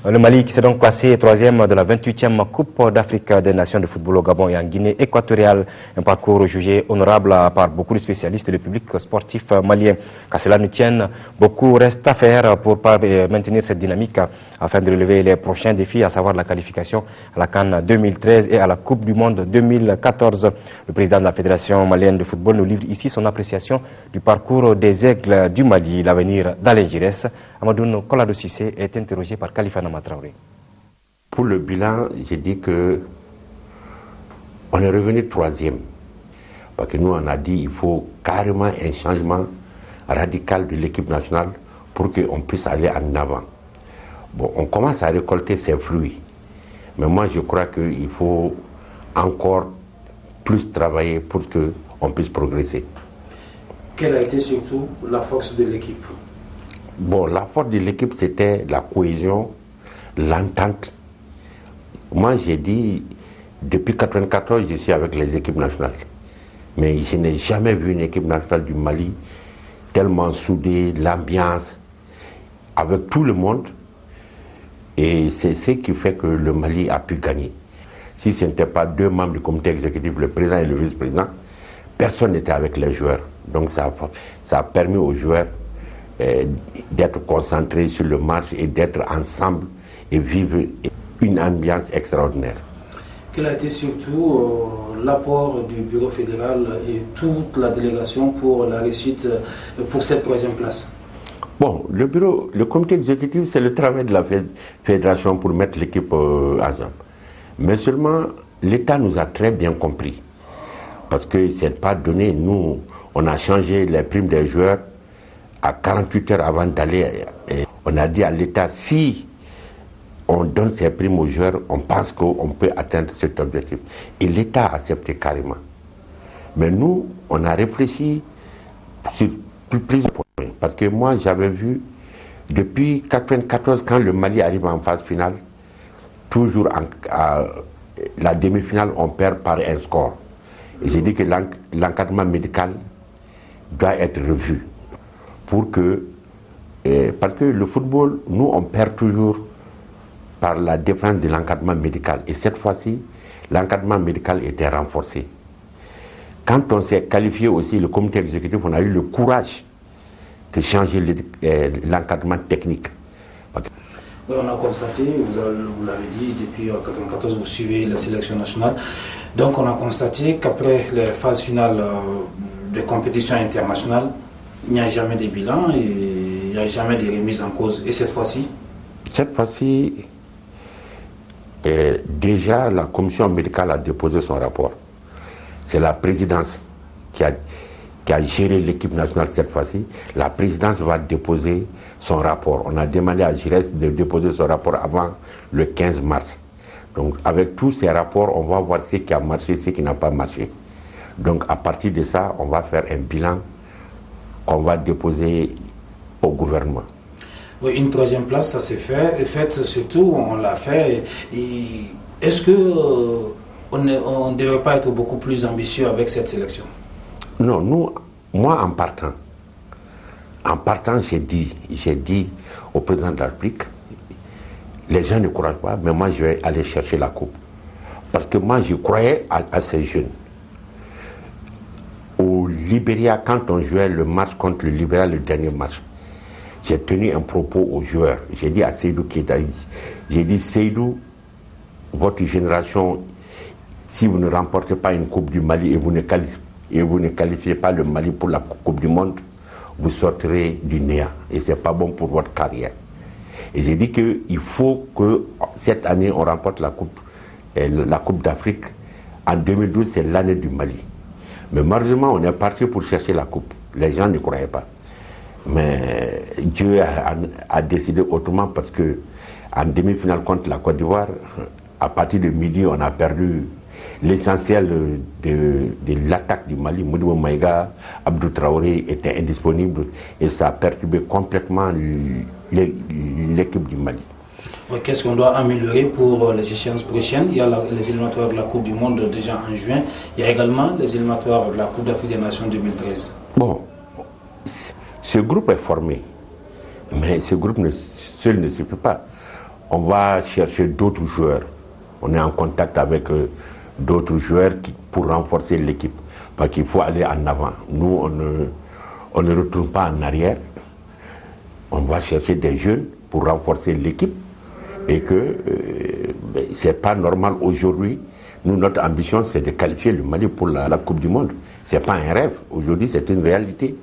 Le Mali qui s'est donc classé 3e de la 28e Coupe d'Afrique des Nations de football au Gabon et en Guinée équatoriale. Un parcours jugé honorable par beaucoup de spécialistes et le public sportif malien. Qu'à cela nous tienne, beaucoup reste à faire pour maintenir cette dynamique afin de relever les prochains défis, à savoir la qualification à la CAN 2013 et à la Coupe du Monde 2014. Le président de la Fédération malienne de football nous livre ici son appréciation du parcours des Aigles du Mali. L'avenir d'Alain Giresse. Amadoun Kolado Sissé est interrogé par Khalifa Nama Traoré. Pour le bilan, j'ai dit que on est revenu 3e. Parce que nous, on a dit qu'il faut carrément un changement radical de l'équipe nationale pour qu'on puisse aller en avant. Bon, on commence à récolter ses fruits. Mais moi, je crois qu'il faut encore plus travailler pour qu'on puisse progresser. Quelle a été surtout la force de l'équipe? Bon, la force de l'équipe, c'était la cohésion, l'entente. Moi, j'ai dit, depuis 1994, je suis avec les équipes nationales. Mais je n'ai jamais vu une équipe nationale du Mali tellement soudée, l'ambiance, avec tout le monde. Et c'est ce qui fait que le Mali a pu gagner. Si ce n'était pas 2 membres du comité exécutif, le président et le vice-président, personne n'était avec les joueurs. Donc ça a permis aux joueurs d'être concentrés sur le match et d'être ensemble et vivre une ambiance extraordinaire. Quel a été surtout l'apport du bureau fédéral et toute la délégation pour la réussite pour cette 3e place? Bon, le comité exécutif, c'est le travail de la fédération pour mettre l'équipe en jambe. Mais seulement, l'État nous a très bien compris. Parce que ne s'est pas donné, nous, on a changé les primes des joueurs à 48 heures avant d'aller. On a dit à l'État, si on donne ces primes aux joueurs, on pense qu'on peut atteindre cet objectif. Et l'État a accepté carrément. Mais nous, on a réfléchi sur plusieurs points. Parce que moi, j'avais vu, depuis 1994, quand le Mali arrive en phase finale, toujours à la demi-finale, on perd par un score. Et j'ai dit que l'encadrement médical doit être revu. Parce que le football, nous, on perd toujours par la défense de l'encadrement médical. Et cette fois-ci, l'encadrement médical était renforcé. Quand on s'est qualifié aussi, le comité exécutif, on a eu le courage de changer l'encadrement technique. Oui, on a constaté, vous l'avez dit, depuis 1994, vous suivez la sélection nationale. Donc on a constaté qu'après les phases finales de compétition internationale, il n'y a jamais de bilan et il n'y a jamais de remise en cause. Et cette fois-ci? Cette fois-ci, déjà la commission médicale a déposé son rapport. C'est la présidence qui a géré l'équipe nationale cette fois-ci. La présidence va déposer son rapport. On a demandé à Giresse de déposer son rapport avant le 15 mars. Donc avec tous ces rapports, on va voir ce qui a marché, ce qui n'a pas marché. Donc à partir de ça, on va faire un bilan qu'on va déposer au gouvernement. Oui, une troisième place, ça s'est fait. Et fait, surtout, on l'a fait. Est-ce que on ne devrait pas être beaucoup plus ambitieux avec cette sélection? Non, moi en partant, j'ai dit au président de la République, les gens ne croient pas, mais moi je vais aller chercher la coupe. Parce que moi je croyais à ces jeunes. Au Libéria, quand on jouait le match contre le Libéria, le dernier match, j'ai tenu un propos aux joueurs. J'ai dit à Seydou Keita, j'ai dit Seydou, votre génération, si vous ne remportez pas une Coupe du Mali et vous ne qualifiez pas le Mali pour la Coupe du Monde, vous sortirez du néant. Et ce n'est pas bon pour votre carrière. Et j'ai dit qu'il faut que cette année, on remporte la Coupe d'Afrique. En 2012, c'est l'année du Mali. Mais malheureusement, on est parti pour chercher la Coupe. Les gens ne croyaient pas. Mais Dieu a décidé autrement parce que en demi-finale contre la Côte d'Ivoire, à partir de midi, on a perdu l'essentiel de l'attaque du Mali. Modibo Maïga, Abdou Traoré était indisponible et ça a perturbé complètement l'équipe du Mali. Qu'est-ce qu'on doit améliorer pour les échéances prochaines? Il y a les éliminatoires de la Coupe du Monde déjà en juin. Il y a également les éliminatoires de la Coupe d'Afrique des Nations 2013. Bon, ce groupe est formé, mais ce groupe seul ne suffit pas. On va chercher d'autres joueurs. On est en contact avec d'autres joueurs pour renforcer l'équipe. Parce qu'il faut aller en avant. Nous, on ne retourne pas en arrière. On va chercher des jeunes pour renforcer l'équipe. Et que c'est pas normal aujourd'hui. Nous, notre ambition, c'est de qualifier le Mali pour la Coupe du Monde. C'est pas un rêve. Aujourd'hui, c'est une réalité.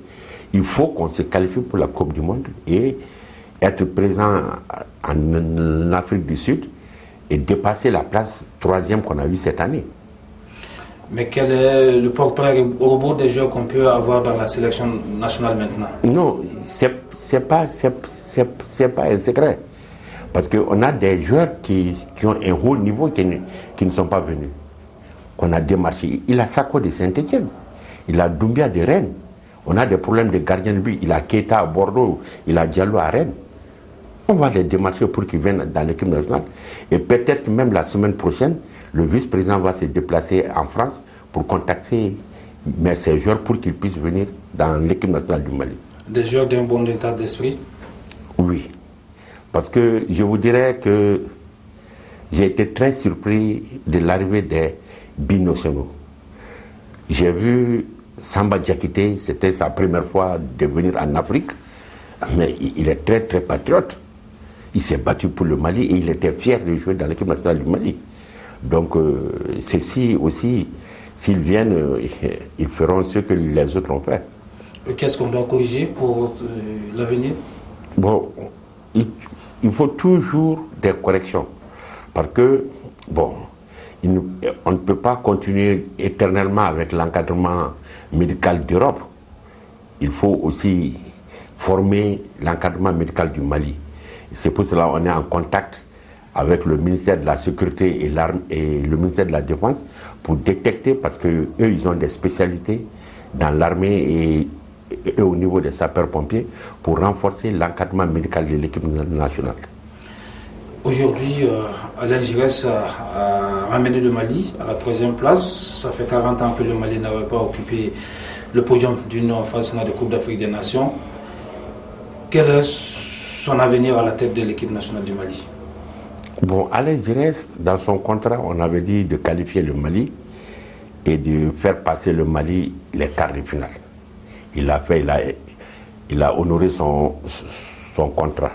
Il faut qu'on se qualifie pour la Coupe du Monde et être présent en Afrique du Sud et dépasser la place 3e qu'on a eue cette année. Mais quel est le portrait au rebours des joueurs qu'on peut avoir dans la sélection nationale maintenant? Non, c'est pas un secret. Parce qu'on a des joueurs qui ont un haut niveau qui ne sont pas venus. Qu'on a démarché. Il a Sako de Saint-Etienne. Il a Doumbia de Rennes. On a des problèmes de gardien de but. Il a Keita à Bordeaux. Il a Diallo à Rennes. On va les démarcher pour qu'ils viennent dans l'équipe nationale. Et peut-être même la semaine prochaine, le vice-président va se déplacer en France pour contacter ces joueurs pour qu'ils puissent venir dans l'équipe nationale du Mali. Des joueurs d'un bon état d'esprit? Oui. Parce que je vous dirais que j'ai été très surpris de l'arrivée des binationaux. J'ai vu Samba Diakité, c'était sa première fois de venir en Afrique, mais il est très très patriote. Il s'est battu pour le Mali et il était fier de jouer dans l'équipe nationale du Mali. Donc ceux-ci aussi, s'ils viennent, ils feront ce que les autres ont fait. Qu'est-ce qu'on doit corriger pour l'avenir? Bon, il faut toujours des corrections. Parce que, bon, on ne peut pas continuer éternellement avec l'encadrement médical d'Europe. Il faut aussi former l'encadrement médical du Mali. C'est pour cela qu'on est en contact avec le ministère de la Sécurité et le ministère de la Défense pour détecter, parce qu'eux, ils ont des spécialités dans l'armée et au niveau des sapeurs-pompiers pour renforcer l'encadrement médical de l'équipe nationale. Aujourd'hui, Alain Giresse a ramené le Mali à la 3e place. Ça fait 40 ans que le Mali n'avait pas occupé le podium d'une phase finale de Coupe d'Afrique des Nations. Quel est son avenir à la tête de l'équipe nationale du Mali? Bon, Alain Giresse, dans son contrat, on avait dit de qualifier le Mali et de faire passer le Mali les quarts de finale. Il a honoré son contrat.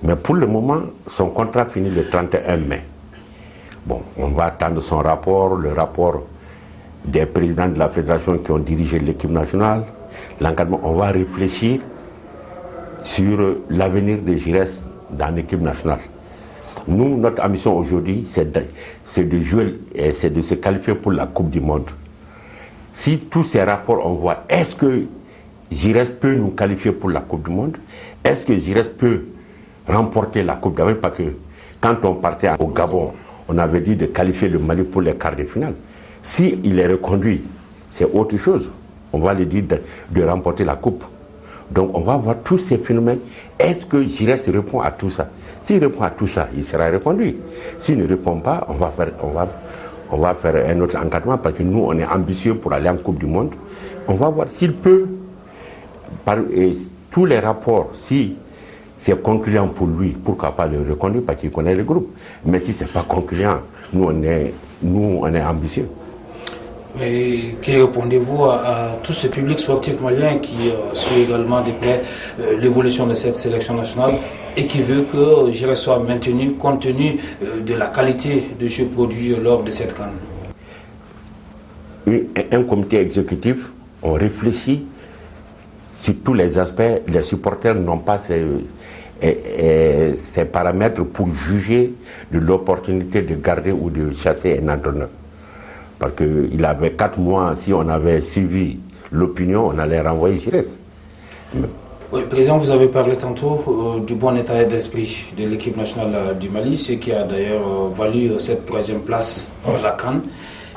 Mais pour le moment, son contrat finit le 31 mai. Bon, on va attendre son rapport, le rapport des présidents de la fédération qui ont dirigé l'équipe nationale, l'encadrement. On va réfléchir sur l'avenir de Giresse dans l'équipe nationale. Nous, notre ambition aujourd'hui, c'est de jouer et c'est de se qualifier pour la Coupe du Monde. Si tous ces rapports on voit, est-ce que Giresse peut nous qualifier pour la Coupe du Monde? Est-ce que Giresse peut remporter la Coupe d'Afrique? Parce que quand on partait au Gabon, on avait dit de qualifier le Mali pour les quarts de finale. S'il est reconduit, c'est autre chose. On va lui dire de remporter la Coupe. Donc on va voir tous ces phénomènes. Est-ce que Giresse répond à tout ça? S'il répond à tout ça, il sera reconduit. S'il ne répond pas, on va faire un autre encadrement parce que nous, on est ambitieux pour aller en Coupe du Monde. On va voir s'il peut, par tous les rapports, si c'est concluant pour lui, pourquoi pas le reconduire parce qu'il connaît le groupe. Mais si ce n'est pas concluant, nous on est ambitieux. Et que répondez-vous à tout ce public sportif malien qui suit également de près l'évolution de cette sélection nationale et qui veut que Giresse soit maintenu compte tenu de la qualité de jeu produit lors de cette CAN? Un comité exécutif, on réfléchit sur tous les aspects. Les supporters n'ont pas ces paramètres pour juger de l'opportunité de garder ou de chasser un entraîneur. Parce qu'il avait 4 mois, si on avait suivi l'opinion, on allait renvoyer Giresse. Oui, Président, vous avez parlé tantôt du bon état d'esprit de l'équipe nationale du Mali, ce qui a d'ailleurs valu cette 3e place à la CAN.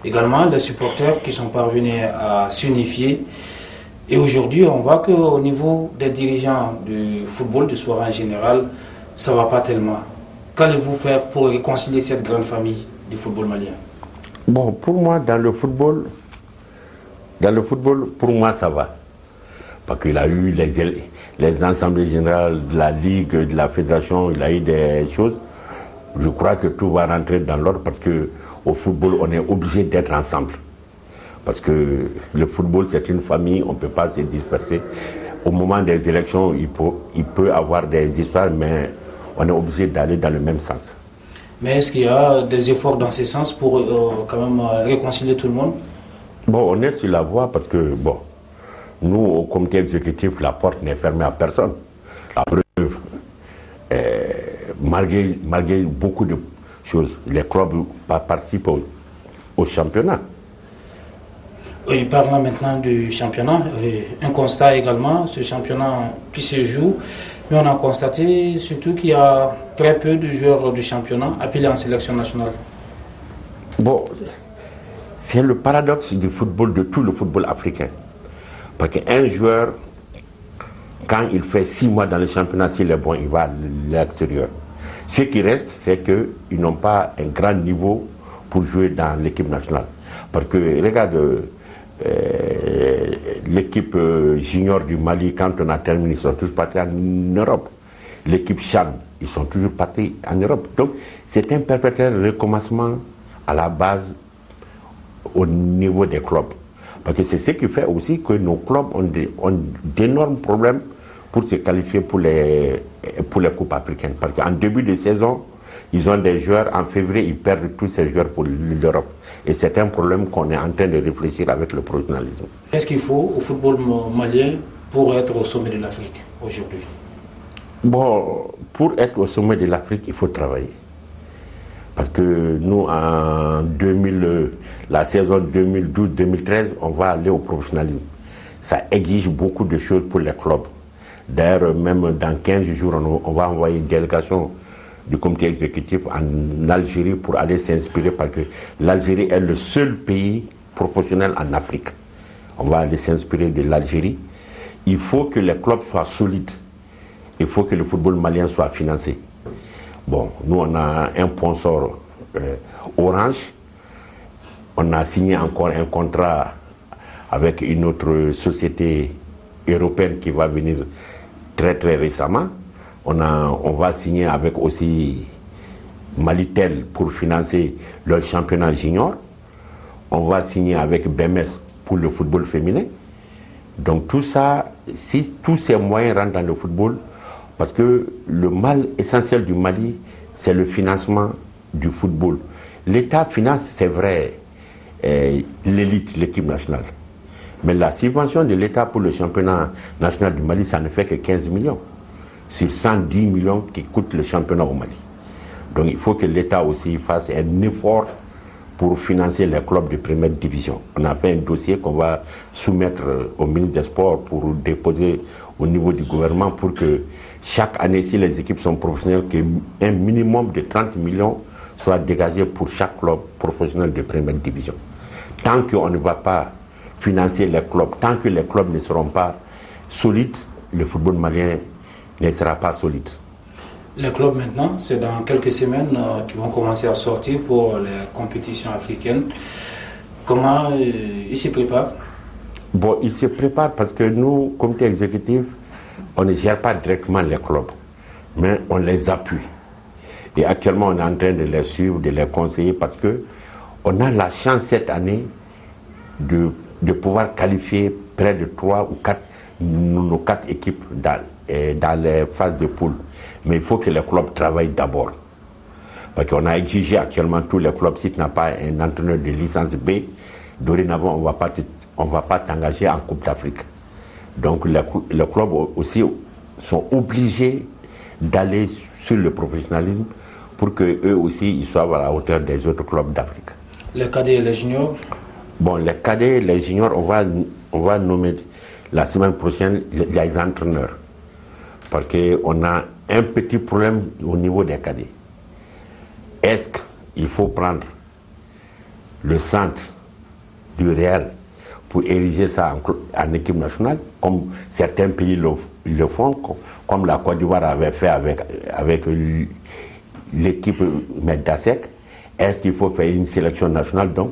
Également, les supporters qui sont parvenus à s'unifier. Et aujourd'hui, on voit qu'au niveau des dirigeants du football, du sport en général, ça ne va pas tellement. Qu'allez-vous faire pour réconcilier cette grande famille du football malien? Bon, pour moi, dans le football, pour moi, ça va. Parce qu'il a eu les assemblées générales de la Ligue, de la Fédération, il a eu des choses. Je crois que tout va rentrer dans l'ordre parce qu'au football, on est obligé d'être ensemble. Parce que le football, c'est une famille, on ne peut pas se disperser. Au moment des élections, il peut avoir des histoires, mais on est obligé d'aller dans le même sens. Mais est-ce qu'il y a des efforts dans ce sens pour quand même réconcilier tout le monde? Bon, on est sur la voie parce que, bon, nous, au comité exécutif, la porte n'est fermée à personne. La preuve, malgré beaucoup de choses, les clubs participent au championnat. Oui, parlant maintenant du championnat, un constat également, ce championnat qui se joue, mais on a constaté surtout qu'il y a très peu de joueurs du championnat appelés en sélection nationale. Bon, c'est le paradoxe du football, de tout le football africain. Parce qu'un joueur, quand il fait 6 mois dans le championnat, s'il est bon, il va à l'extérieur. Ce qui reste, c'est qu'ils n'ont pas un grand niveau pour jouer dans l'équipe nationale. Parce que, regarde, l'équipe junior du Mali, quand on a terminé, ils sont tous partis en Europe. L'équipe Chad, ils sont toujours partis en Europe. Donc, c'est un perpétuel recommencement à la base au niveau des clubs. Parce que c'est ce qui fait aussi que nos clubs ont d'énormes problèmes pour se qualifier pour les coupes africaines. Parce qu'en début de saison, ils ont des joueurs, en février, ils perdent tous ces joueurs pour l'Europe. Et c'est un problème qu'on est en train de réfléchir avec le professionnalisme. Qu'est-ce qu'il faut au football malien pour être au sommet de l'Afrique aujourd'hui? Bon, pour être au sommet de l'Afrique, il faut travailler. Parce que nous, en la saison 2012-2013, on va aller au professionnalisme. Ça exige beaucoup de choses pour les clubs. D'ailleurs, même dans 15 jours, on va envoyer une délégation du comité exécutif en Algérie pour aller s'inspirer parce que l'Algérie est le seul pays professionnel en Afrique. On va aller s'inspirer de l'Algérie. Il faut que les clubs soient solides. Il faut que le football malien soit financé. Bon, nous on a un sponsor Orange. On a signé encore un contrat avec une autre société européenne qui va venir très très récemment. On va signer avec aussi Malitel pour financer leur championnat junior. On va signer avec BMS pour le football féminin. Donc tout ça, si tous ces moyens rentrent dans le football, parce que le mal essentiel du Mali, c'est le financement du football. L'État finance, c'est vrai, l'élite, l'équipe nationale. Mais la subvention de l'État pour le championnat national du Mali, ça ne fait que 15 millions. Sur 110 millions qui coûtent le championnat au Mali. Donc il faut que l'État aussi fasse un effort pour financer les clubs de première division. On a fait un dossier qu'on va soumettre au ministre des Sports pour déposer au niveau du gouvernement pour que chaque année, si les équipes sont professionnelles, qu'un minimum de 30 millions soit dégagé pour chaque club professionnel de première division. Tant qu'on ne va pas financer les clubs, tant que les clubs ne seront pas solides, le football malien ne sera pas solide. Les clubs maintenant, c'est dans quelques semaines qu'ils vont commencer à sortir pour les compétitions africaines. Comment ils se préparent? Bon, ils se préparent parce que nous, comité exécutif, on ne gère pas directement les clubs, mais on les appuie. Et actuellement, on est en train de les suivre, de les conseiller parce que on a la chance cette année de pouvoir qualifier près de 3 ou 4, nos 4 équipes dans les phases de poule. Mais il faut que les clubs travaillent d'abord. Parce qu'on a exigé actuellement tous les clubs, si tu n'as pas un entraîneur de licence B, dorénavant, on ne va pas t'engager en Coupe d'Afrique. Donc les clubs aussi sont obligés d'aller sur le professionnalisme pour qu'eux aussi ils soient à la hauteur des autres clubs d'Afrique. Les cadets et les juniors? Bon, les cadets et les juniors, on va nommer la semaine prochaine les entraîneurs. Parce qu'on a un petit problème au niveau des cadets. Est-ce qu'il faut prendre le centre du Real pour ériger ça en équipe nationale, comme certains pays le font, comme la Côte d'Ivoire avait fait avec l'équipe Meddasek? Est-ce qu'il faut faire une sélection nationale? Donc,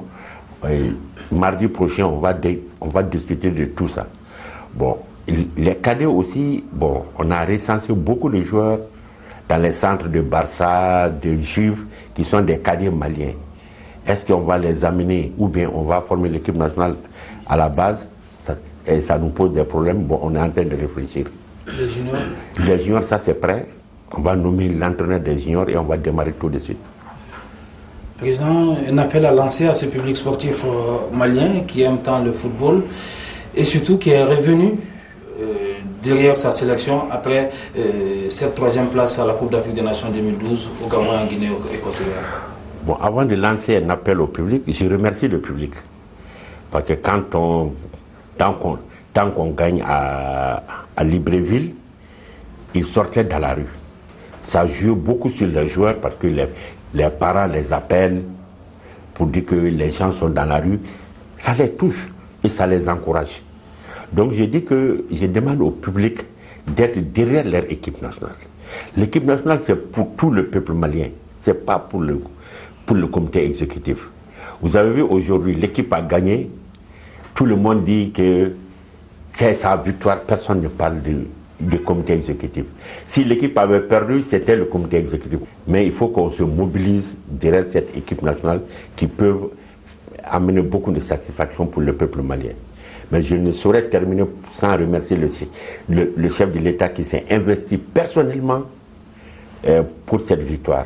mardi prochain, on va discuter de tout ça. Bon, les cadets aussi, bon, on a recensé beaucoup de joueurs dans les centres de Barça, de Juve, qui sont des cadets maliens. Est-ce qu'on va les amener ou bien on va former l'équipe nationale à la base? Ça nous pose des problèmes. Bon, on est en train de réfléchir. Les juniors? Les juniors, ça c'est prêt. On va nommer l'entraîneur des juniors et on va démarrer tout de suite. Président, un appel à lancer à ce public sportif malien qui aime tant le football et surtout qui est revenu derrière sa sélection après cette 3e place à la Coupe d'Afrique des Nations 2012 au Gabon et en Guinée équatoriale. Bon, avant de lancer un appel au public, je remercie le public. Parce que tant qu'on gagne à Libreville, ils sortaient dans la rue. Ça joue beaucoup sur les joueurs parce que les parents les appellent pour dire que les gens sont dans la rue. Ça les touche et ça les encourage. Donc je dis que je demande au public d'être derrière leur équipe nationale. L'équipe nationale, c'est pour tout le peuple malien. Ce n'est pas pour le comité exécutif. Vous avez vu aujourd'hui, l'équipe a gagné. Tout le monde dit que c'est sa victoire. Personne ne parle du comité exécutif. Si l'équipe avait perdu, c'était le comité exécutif. Mais il faut qu'on se mobilise derrière cette équipe nationale qui peut amener beaucoup de satisfaction pour le peuple malien. Mais je ne saurais terminer sans remercier le chef de l'État qui s'est investi personnellement pour cette victoire.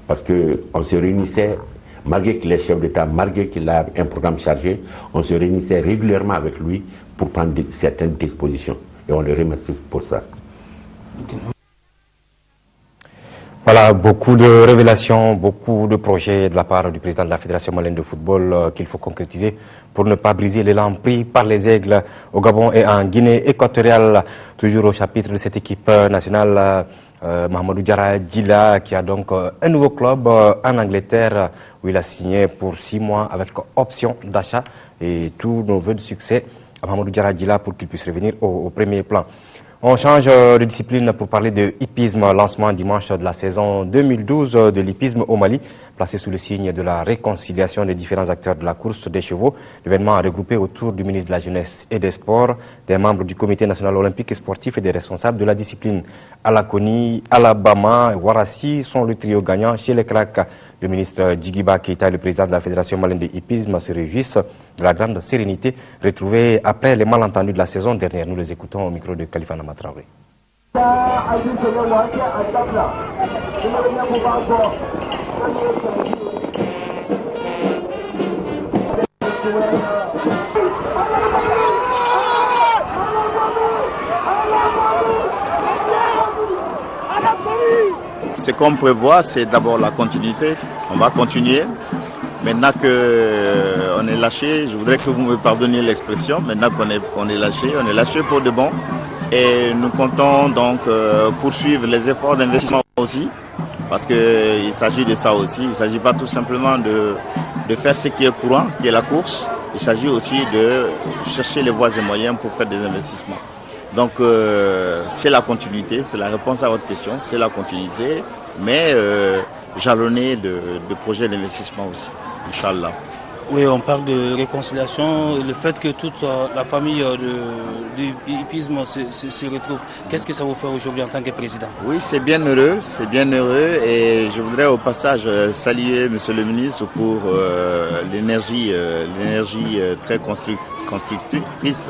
Parce qu'on se réunissait, malgré qu'il est chef d'État, malgré qu'il a un programme chargé, on se réunissait régulièrement avec lui pour prendre certaines dispositions. Et on le remercie pour ça. Voilà, beaucoup de révélations, beaucoup de projets de la part du président de la Fédération malienne de football qu'il faut concrétiser pour ne pas briser l'élan pris par les Aigles au Gabon et en Guinée équatoriale. Toujours au chapitre de cette équipe nationale, Mahamadou Diarra Djila qui a donc un nouveau club en Angleterre où il a signé pour 6 mois avec option d'achat et tous nos voeux de succès à Mahamadou Diarra Djila pour qu'il puisse revenir au premier plan. On change de discipline pour parler de hippisme, lancement dimanche de la saison 2012 de l'hippisme au Mali, placé sous le signe de la réconciliation des différents acteurs de la course des chevaux. L'événement a regroupé autour du ministre de la Jeunesse et des Sports, des membres du Comité national olympique et sportif et des responsables de la discipline. Alakoni, Alabama et Warassi sont le trio gagnant chez les cracks Le ministre Djigiba Keita et le président de la Fédération malienne de hippisme se réjouissent de la grande sérénité retrouvée après les malentendus de la saison dernière. Nous les écoutons au micro de Khalifa Nama Traoré. Ce qu'on prévoit, c'est d'abord la continuité. On va continuer. Maintenant qu'on est lâché, je voudrais que vous me pardonniez l'expression, maintenant qu'on est lâché pour de bon. Et nous comptons donc poursuivre les efforts d'investissement aussi, parce qu'il s'agit de ça aussi. Il ne s'agit pas tout simplement de faire ce qui est courant, qui est la course. Il s'agit aussi de chercher les voies et moyens pour faire des investissements. Donc c'est la continuité, c'est la réponse à votre question, c'est la continuité, mais jalonné de projets d'investissement aussi, Inch'Allah. Oui, on parle de réconciliation, le fait que toute la famille du hippisme se retrouve. Qu'est-ce que ça vous fait aujourd'hui en tant que président? Oui, c'est bien heureux et je voudrais au passage saluer Monsieur le ministre pour l'énergie très constructrice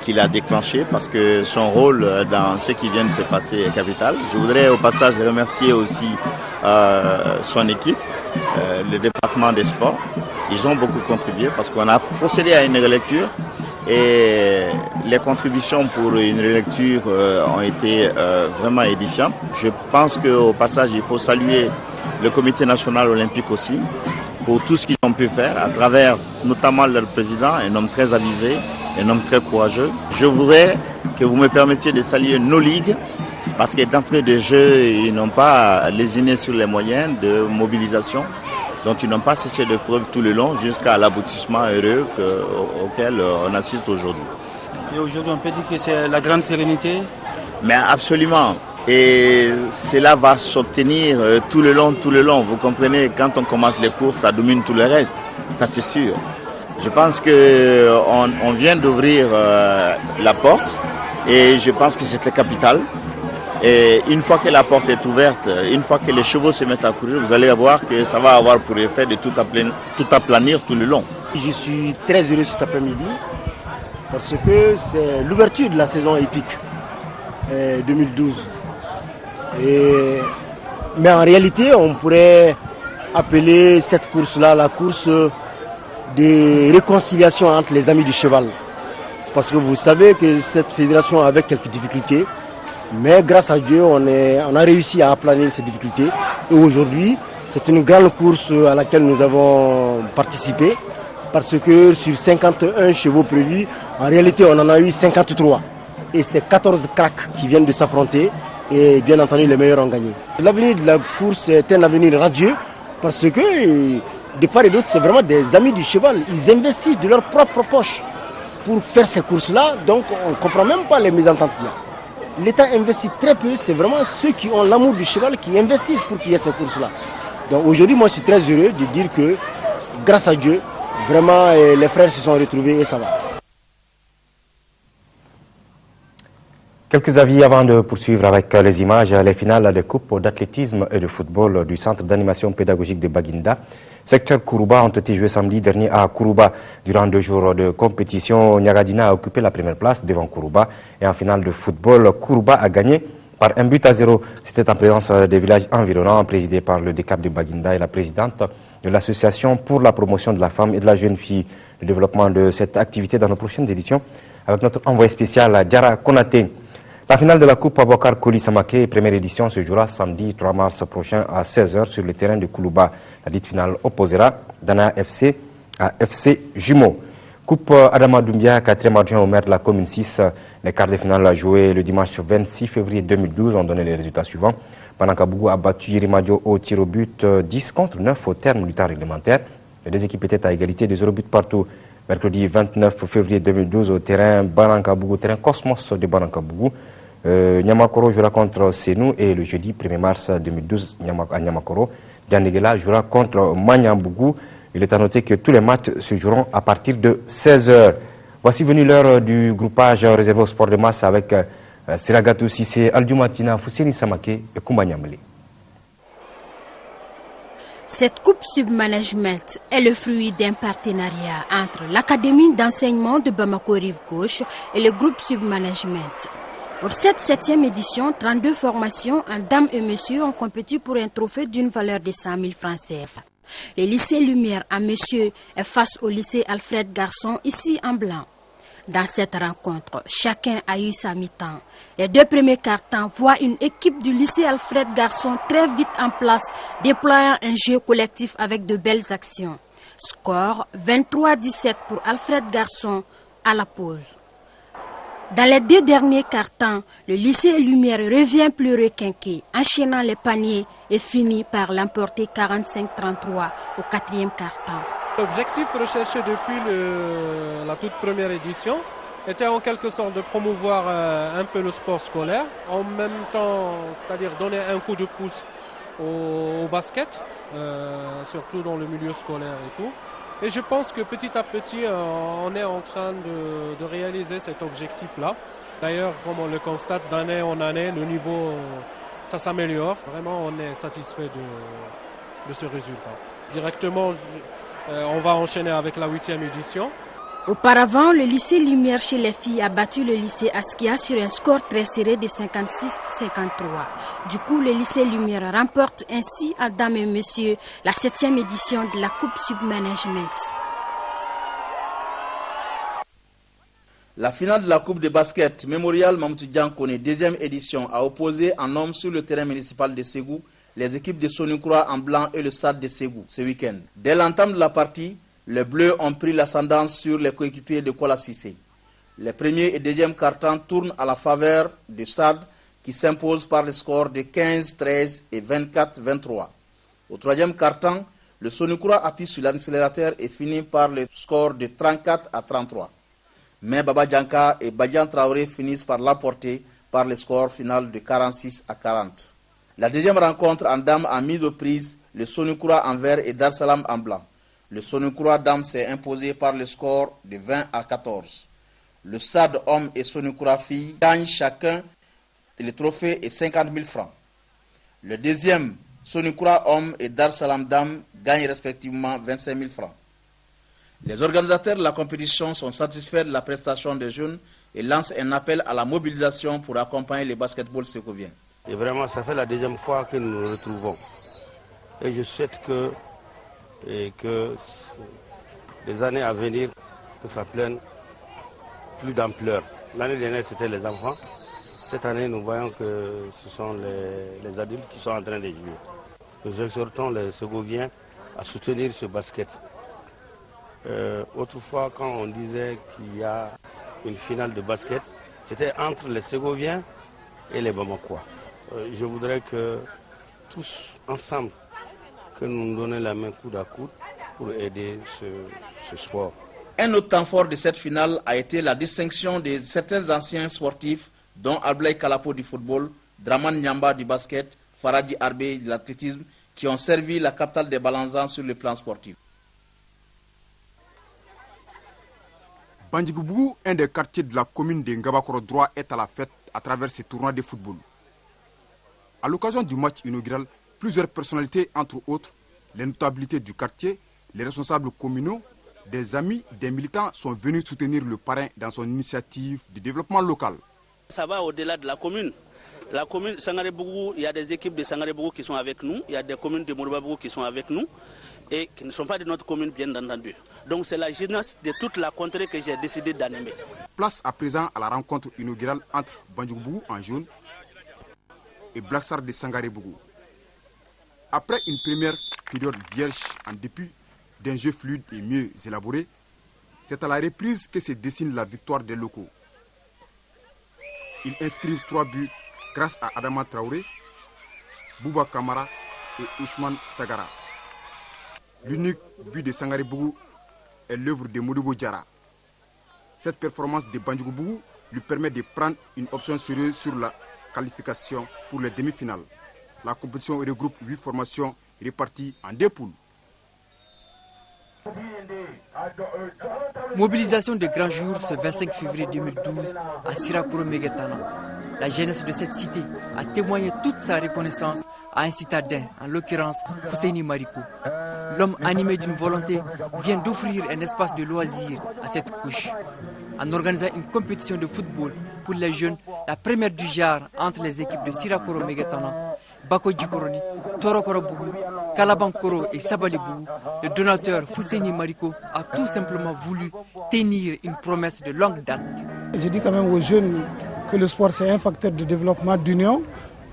qu'il a déclenché, parce que son rôle dans ce qui vient de se passer est capital. Je voudrais au passage remercier aussi son équipe, le département des sports. Ils ont beaucoup contribué parce qu'on a procédé à une relecture et les contributions pour une relecture ont été vraiment édifiantes. Je pense qu'au passage, il faut saluer le Comité national olympique aussi pour tout ce qu'ils ont pu faire à travers notamment leur président, un homme très avisé, un homme très courageux. Je voudrais que vous me permettiez de saluer nos ligues, parce que d'entrée de jeu, ils n'ont pas lésiné sur les moyens de mobilisation, dont ils n'ont pas cessé de preuve tout le long jusqu'à l'aboutissement heureux auquel on assiste aujourd'hui. Et aujourd'hui, on peut dire que c'est la grande sérénité? Mais absolument. Et cela va s'obtenir tout le long. Vous comprenez, quand on commence les courses, ça domine tout le reste. Ça, c'est sûr. Je pense qu'on vient d'ouvrir la porte et je pense que c'était capital. Et une fois que la porte est ouverte, une fois que les chevaux se mettent à courir, vous allez voir que ça va avoir pour effet de tout aplanir tout le long. Je suis très heureux cet après-midi parce que c'est l'ouverture de la saison épique 2012. Mais en réalité, on pourrait appeler cette course-là la course de réconciliation entre les amis du cheval. Parce que vous savez que cette fédération avait quelques difficultés, mais grâce à Dieu, on a réussi à aplanir ces difficultés. Et aujourd'hui, c'est une grande course à laquelle nous avons participé, parce que sur 51 chevaux prévus, en réalité, on en a eu 53. Et c'est 14 cracks qui viennent de s'affronter, et bien entendu, les meilleurs ont gagné. L'avenir de la course est un avenir radieux, parce que de part et d'autre, c'est vraiment des amis du cheval. Ils investissent de leur propre poche pour faire ces courses-là, donc on ne comprend même pas les mésententes qu'il y a. L'État investit très peu, c'est vraiment ceux qui ont l'amour du cheval qui investissent pour qu'il y ait ces courses-là. Donc aujourd'hui, moi je suis très heureux de dire que, grâce à Dieu, vraiment les frères se sont retrouvés et ça va. Quelques avis avant de poursuivre avec les images. Les finales de coupe d'athlétisme et de football du centre d'animation pédagogique de Baguinda, secteur Kourouba, ont été joués samedi dernier à Kourouba. Durant 2 jours de compétition, Niagadina a occupé la première place devant Kourouba. Et en finale de football, Kourouba a gagné par 1-0. C'était en présence des villages environnants, présidés par le DECAP de Baguinda et la présidente de l'association pour la promotion de la femme et de la jeune fille. Le développement de cette activité dans nos prochaines éditions avec notre envoyé spécial Diara Konaté. La finale de la Coupe Abouakar Koli Samake, première édition, se jouera samedi 3 mars prochain à 16h sur le terrain de Koulouba. La dite finale opposera Dana FC à FC Jumeaux. Coupe Adama Doumbia, 4e adjoint au maire de la commune 6. Les quarts de finale joués le dimanche 26 février 2012 ont donné les résultats suivants. Banankabougou a battu Yirimadio au tir au but 10-9 au terme du temps réglementaire. Les deux équipes étaient à égalité de 0 but partout. Mercredi 29 février 2012 au terrain Banankabougou, terrain Cosmos de Banankabougou. Niamakoro jouera contre Senou et le jeudi 1er mars 2012 à Niamakoro, Dianegela jouera contre Manyambougou. Il est à noter que tous les matchs se joueront à partir de 16h. Voici venue l'heure du groupage réservé au sport de masse avec Siragatou Sissé, Aldoumatina, Fousseni Samake et Koumba Nyamele. Cette coupe submanagement est le fruit d'un partenariat entre l'Académie d'enseignement de Bamako Rive Gauche et le groupe submanagement. Pour cette 7e édition, 32 formations en dames et messieurs ont compétit pour un trophée d'une valeur de 100 000 francs CFA. Le lycée Lumière en messieurs est face au lycée Alfred Garçon, ici en blanc. Dans cette rencontre, chacun a eu sa mi-temps. Les 2 premiers quart-temps voient une équipe du lycée Alfred Garçon très vite en place, déployant un jeu collectif avec de belles actions. Score 23-17 pour Alfred Garçon à la pause. Dans les 2 derniers quart-temps, le lycée Lumière revient plus requinqué, enchaînant les paniers et finit par l'emporter 45-33 au 4e quart-temps. L'objectif recherché depuis la toute première édition était en quelque sorte de promouvoir un peu le sport scolaire, en même temps, c'est-à-dire donner un coup de pouce au basket, surtout dans le milieu scolaire et tout. Et je pense que petit à petit, on est en train de réaliser cet objectif-là. D'ailleurs, comme on le constate d'année en année, le niveau, ça s'améliore. Vraiment, on est satisfait de ce résultat. Directement, on va enchaîner avec la 8e édition. Auparavant, le lycée Lumière chez les filles a battu le lycée Askia sur un score très serré de 56-53. Du coup, le lycée Lumière remporte ainsi en dames et messieurs la 7e édition de la Coupe Submanagement. La finale de la Coupe de basket Mémorial Mamoudou Diankone, 2e édition, a opposé en hommes sur le terrain municipal de Ségou les équipes de Sonikroa en blanc et le stade de Ségou ce week-end. Dès l'entame de la partie, les Bleus ont pris l'ascendance sur les coéquipiers de Kola Sissé. Les premiers et 2e quart-temps tournent à la faveur du SAD qui s'impose par le score de 15-13 et 24-23. Au 3e quart-temps, le Sonikroa appuie sur l'accélérateur et finit par le score de 34-33. Mais Baba Djanka et Badian Traoré finissent par l'emporter par le score final de 46-40. La 2e rencontre en dames a mis aux prises le Sonikroa en vert et Dar Salam en blanc. Le Sonikroa dames s'est imposé par le score de 20-14. Le SAD homme et Sonikroa filles gagnent chacun le trophée et 50 000 francs. Le 2e Sonikroa homme et Dar Salam dames gagnent respectivement 25 000 francs. Les organisateurs de la compétition sont satisfaits de la prestation des jeunes et lancent un appel à la mobilisation pour accompagner le basketball ségovien. Et vraiment, ça fait la 2e fois que nous nous retrouvons. Et je souhaite que les années à venir, que ça prenne plus d'ampleur. L'année dernière, c'était les enfants. Cette année, nous voyons que ce sont les adultes qui sont en train de jouer. Nous exhortons les Ségoviens à soutenir ce basket. Autrefois, quand on disait qu'il y a une finale de basket, c'était entre les Ségoviens et les Bamakois. Je voudrais que tous ensemble, que nous nous donnions la main coude à coude pour aider ce sport. Un autre temps fort de cette finale a été la distinction de certains anciens sportifs, dont Ablaï Kalapo du football, Draman Nyamba du basket, Faradji Arbe de l'athlétisme, qui ont servi la capitale des Balanzans sur le plan sportif. Bandjigoubou, un des quartiers de la commune de Ngabakoro droit, est à la fête à travers ces tournois de football. À l'occasion du match inaugural, plusieurs personnalités, entre autres les notabilités du quartier, les responsables communaux, des amis, des militants sont venus soutenir le parrain dans son initiative de développement local. Ça va au-delà de la commune. La commune Sangaré-Bougou, il y a des équipes de Sangaré-Bougou qui sont avec nous, il y a des communes de Mourba-Bougou qui sont avec nous et qui ne sont pas de notre commune, bien entendu. Donc c'est la jeunesse de toute la contrée que j'ai décidé d'animer. Place à présent à la rencontre inaugurale entre Bandjigoubou en jaune et Blacksar de Sangaré-Bougou. Après une première période vierge en dépit d'un jeu fluide et mieux élaboré, c'est à la reprise que se dessine la victoire des locaux. Ils inscrivent 3 buts grâce à Adama Traoré, Bouba Kamara et Ousmane Sagara. L'unique but de Sangaré-Bougou est l'œuvre de Modibo Diarra. Cette performance de Bandjigoubou lui permet de prendre une option sérieuse sur la qualification pour les demi-finales. La compétition regroupe 8 formations réparties en 2 poules. Mobilisation de grand jour ce 25 février 2012 à Sirakoro Megetana. La jeunesse de cette cité a témoigné toute sa reconnaissance à un citadin, en l'occurrence Fousseini Mariko. L'homme animé d'une volonté vient d'offrir un espace de loisir à cette couche. En organisant une compétition de football pour les jeunes, la première du genre entre les équipes de Sirakoro Megatana, Bako Djikoroni, Torokoro Bougou, Kalabankoro et Sabali Bougou, le donateur Fousseini Mariko a tout simplement voulu tenir une promesse de longue date. Je dis quand même aux jeunes que le sport c'est un facteur de développement d'union.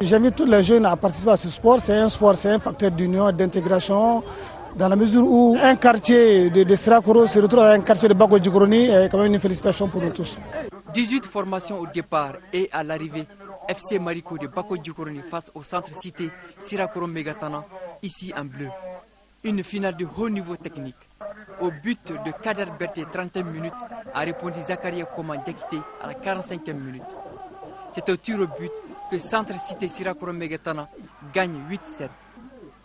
J'invite tous les jeunes à participer à ce sport. C'est un facteur d'union, d'intégration. Dans la mesure où un quartier de Sirakoro se retrouve à un quartier de Bako Djikoroni, c'est quand même une félicitation pour nous tous. 18 formations au départ et à l'arrivée, FC Mariko de Bako Djikoroni face au centre cité Sirakoro Megatana, ici en bleu. Une finale de haut niveau technique. Au but de Kader Berté, 31 minutes, a répondu Zakaria Koman Diakité à la 45e minute. C'est au tir au but que centre cité Sirakoro Megatana gagne 8-7.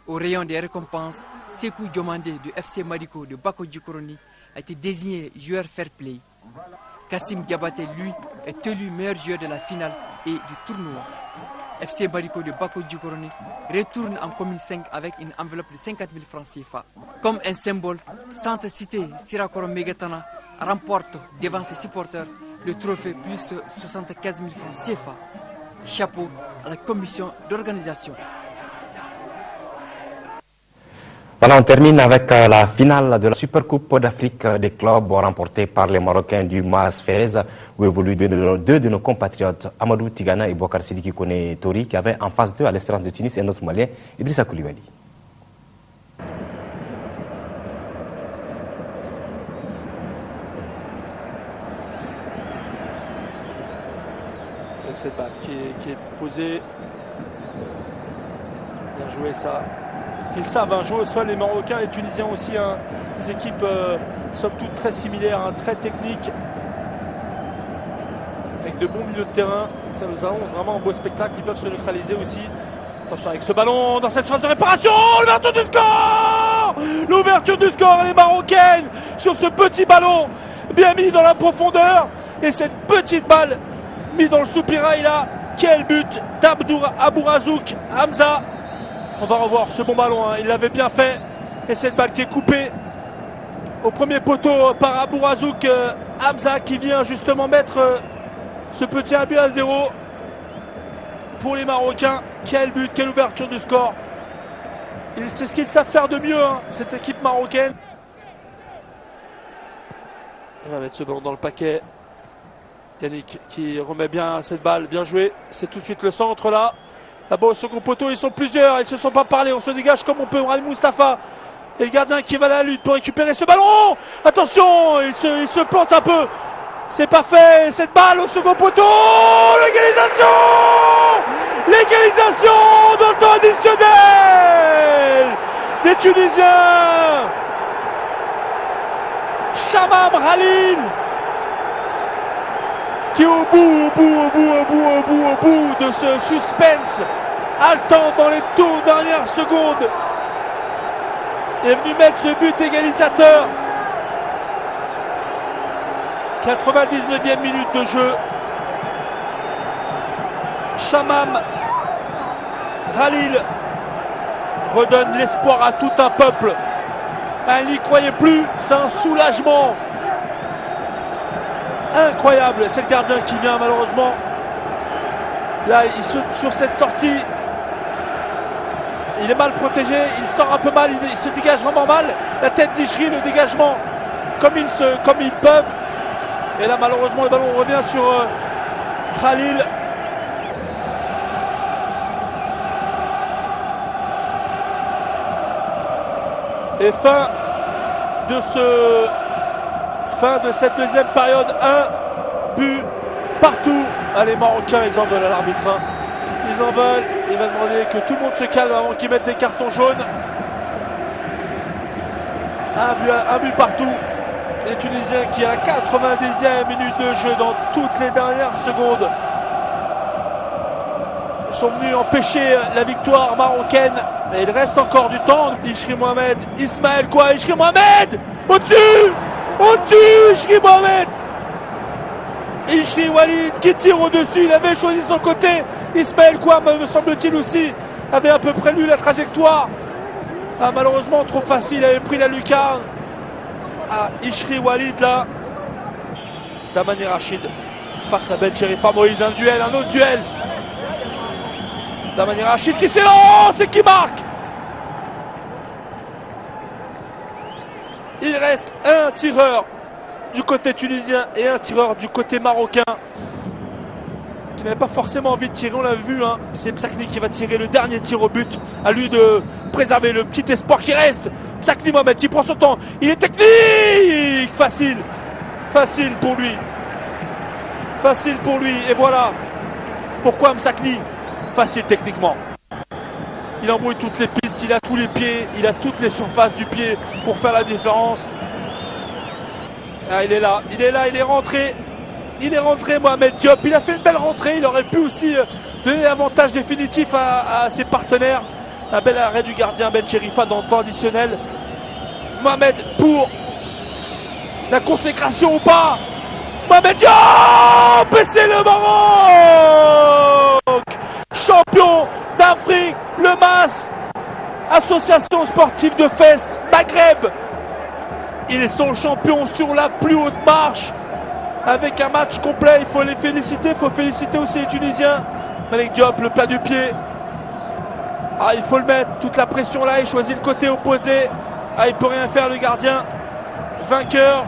Au rayon des récompenses, Sekou Diomandé de FC Mariko de Bako Djikoroni a été désigné joueur fair play. Kassim Diabaté, lui, est élu meilleur joueur de la finale et du tournoi. FC Mariko de Bako Djikoroni retourne en commune 5 avec une enveloppe de 50 000 francs CFA. Comme un symbole, Centre Cité Sirakoro Megatana remporte devant ses supporters le trophée plus 75 000 francs CFA. Chapeau à la commission d'organisation. Voilà, on termine avec la finale de la Supercoupe d'Afrique des clubs remportée par les Marocains du MAS Fez, où évoluent deux de nos compatriotes, Amadou Tigana et Bokar Sidiki Kone Tori, qui avaient en face d'eux à l'Espérance de Tunis et un autre Malien, Idrissa Koulibaly. Avec cette balle qui est posée, bien joué ça. Ils savent jouer au sol, les Marocains, les Tunisiens aussi, des équipes somme toute très similaires, très techniques, avec de bons milieux de terrain. Ça nous annonce vraiment un beau spectacle, ils peuvent se neutraliser aussi. Attention avec ce ballon dans cette phase de réparation, l'ouverture du score. L'ouverture du score, les Marocaines, sur ce petit ballon, bien mis dans la profondeur. Et cette petite balle, mise dans le soupirail là, quel but d'Abourazzouk Hamza. On va revoir ce bon ballon, il l'avait bien fait. Et cette balle qui est coupée au premier poteau par Abourazzouk Hamza qui vient justement mettre ce petit 1-0 pour les Marocains. Quel but, quelle ouverture du score. C'est ce qu'ils savent faire de mieux, cette équipe marocaine. On va mettre ce ballon dans le paquet. Yannick qui remet bien cette balle, bien joué. C'est tout de suite le centre là. Là-bas au second poteau, ils sont plusieurs, ils ne se sont pas parlé, on se dégage comme on peut. Rami Moustapha et le gardien qui va à la lutte pour récupérer ce ballon. Attention, il se plante un peu. C'est pas fait, cette balle au second poteau. L'égalisation dans le temps additionnel des Tunisiens. Shamam Khalil qui est au bout de ce suspense haletant dans les toutes dernières secondes est venu mettre ce but égalisateur. 99e minute de jeu. Shamam Khalil redonne l'espoir à tout un peuple. Elle n'y croyait plus, c'est un soulagement incroyable. C'est le gardien qui vient malheureusement. Là, sur cette sortie, il est mal protégé, il sort un peu mal, il se dégage vraiment mal. La tête d'Ishri, le dégagement comme ils peuvent. Et là, malheureusement, le ballon revient sur Khalil. Et fin de cette deuxième période, 1 but partout. Allez, Marocains, ils en veulent à l'arbitre. Ils en veulent. Il va demander que tout le monde se calme avant qu'ils mettent des cartons jaunes. Un but partout. Les Tunisiens qui, à la 90e minute de jeu, dans toutes les dernières secondes, sont venus empêcher la victoire marocaine. Et il reste encore du temps. Ishri Mohamed, Ismaël Kouya, Ishri Mohamed, au-dessus, Ishri Mohamed. Ishri Walid qui tire au-dessus, il avait choisi son côté. Ismaël Kouya, me semble-t-il aussi, avait à peu près lu la trajectoire. Ah, malheureusement, trop facile, il avait pris la lucarne. Ah, Ishri Walid là. Damani Rachid face à Ben Cherifa. Moïse, un duel, un autre duel. Damani Rachid qui s'élance et qui marque. Il reste un tireur du côté tunisien et un tireur du côté marocain qui n'avait pas forcément envie de tirer, on l'a vu, hein. C'est Msakni qui va tirer le dernier tir au but. À lui de préserver le petit espoir qui reste. Msakni Mohamed qui prend son temps, il est technique. Facile pour lui. Facile pour lui, et voilà pourquoi Msakni, facile techniquement. Il embrouille toutes les pistes, il a tous les pieds, il a toutes les surfaces du pied pour faire la différence. Ah, il est là, il est rentré. Il est rentré, Mohamed Diop. Il a fait une belle rentrée. Il aurait pu aussi donner l'avantage définitif à ses partenaires. Un bel arrêt du gardien Ben Cherifa dans le temps additionnel. Mohamed pour la consécration ou pas. Mohamed Diop, et c'est le Maroc, champion d'Afrique, le MAS, Association sportive de Fès, Maghreb. Ils sont champions sur la plus haute marche. Avec un match complet, il faut les féliciter. Il faut féliciter aussi les Tunisiens. Malik Diop, le plat du pied. Ah, il faut le mettre. Toute la pression là. Il choisit le côté opposé. Ah, il peut rien faire, le gardien. Vainqueur.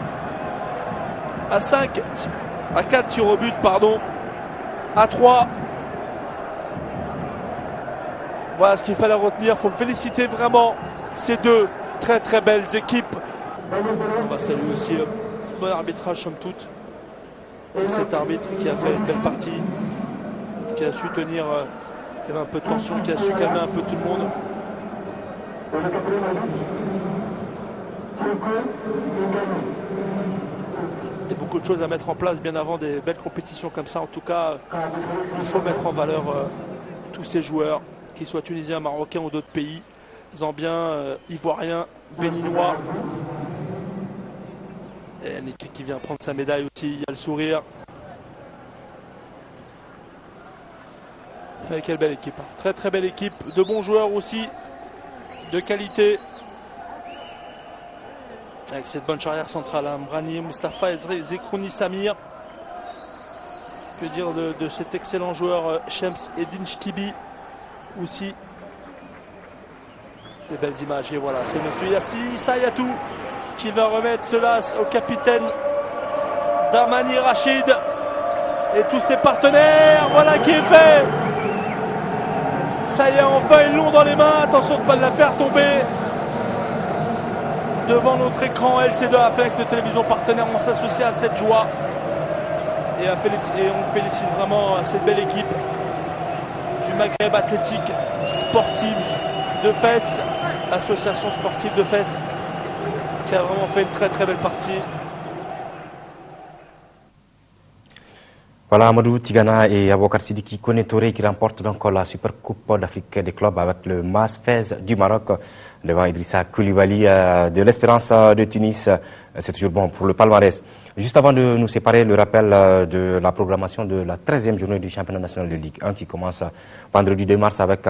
À 4 tirs au but, pardon. À 3. Voilà ce qu'il fallait retenir. Il faut féliciter vraiment ces deux très très belles équipes. On va saluer aussi le bon arbitrage, somme toute. Cet arbitre qui a fait une belle partie, qui a su tenir, qui avait un peu de tension, qui a su calmer un peu tout le monde. Il y a beaucoup de choses à mettre en place bien avant des belles compétitions comme ça. En tout cas, il faut mettre en valeur tous ces joueurs, qu'ils soient tunisiens, marocains ou d'autres pays, zambiens, ivoiriens, béninois. Et une équipe qui vient prendre sa médaille aussi, il y a le sourire. Et quelle belle équipe, très très belle équipe, de bons joueurs aussi, de qualité. Avec cette bonne charrière centrale, hein. Mrani, Mustafa, Zekrouni, Samir. Que dire de cet excellent joueur Shems Edin Chtibi aussi. Des belles images, et voilà, c'est monsieur Yassi Sayatou qui va remettre cela au capitaine Damani Rachid et tous ses partenaires. Voilà qui est fait. Ça y est, enfin ils l'ont dans les mains. Attention de ne pas la faire tomber. Devant notre écran LC2 Aflex de télévision partenaire, on s'associe à cette joie et on félicite vraiment cette belle équipe du Maghreb athlétique sportif de Fès, association sportive de Fès, qui a vraiment fait une très très belle partie. Voilà, Amadou Tigana et Abouakar Sidiki Koné-Touré qui remportent donc la Super Coupe d'Afrique des clubs avec le MAS Fès du Maroc devant Idrissa Koulibaly de l'Espérance de Tunis. C'est toujours bon pour le palmarès. Juste avant de nous séparer, le rappel de la programmation de la 13e journée du championnat national de Ligue 1 qui commence vendredi 2 mars avec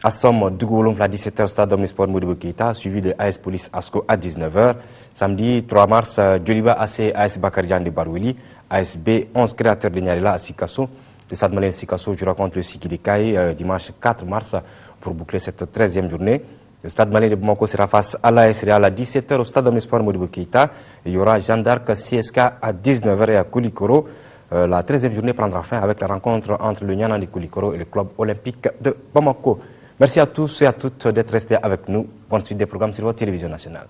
Assom Dougoulonf à 17h, Stade Omnisport Modibo Keïta, suivi de AS Police Asco à 19h. Samedi 3 mars, Djoliba AC AS Bakarian de Barouili, ASB 11 créateurs de Nyarela à Sikasso. Le Stade Malien Sikasso jouera contre le Sikiri Kai dimanche 4 mars pour boucler cette 13e journée. Le Stade Malien de Bamako sera face à l'AS Real à 17h au Stade Omnisport Modibo Keïta. Il y aura Jeanne d'Arc CSK à 19h et à Koulikoro. La 13e journée prendra fin avec la rencontre entre le Niana de Koulikoro et le club olympique de Bamako. Merci à tous et à toutes d'être restés avec nous. Bonne suite des programmes sur votre télévision nationale.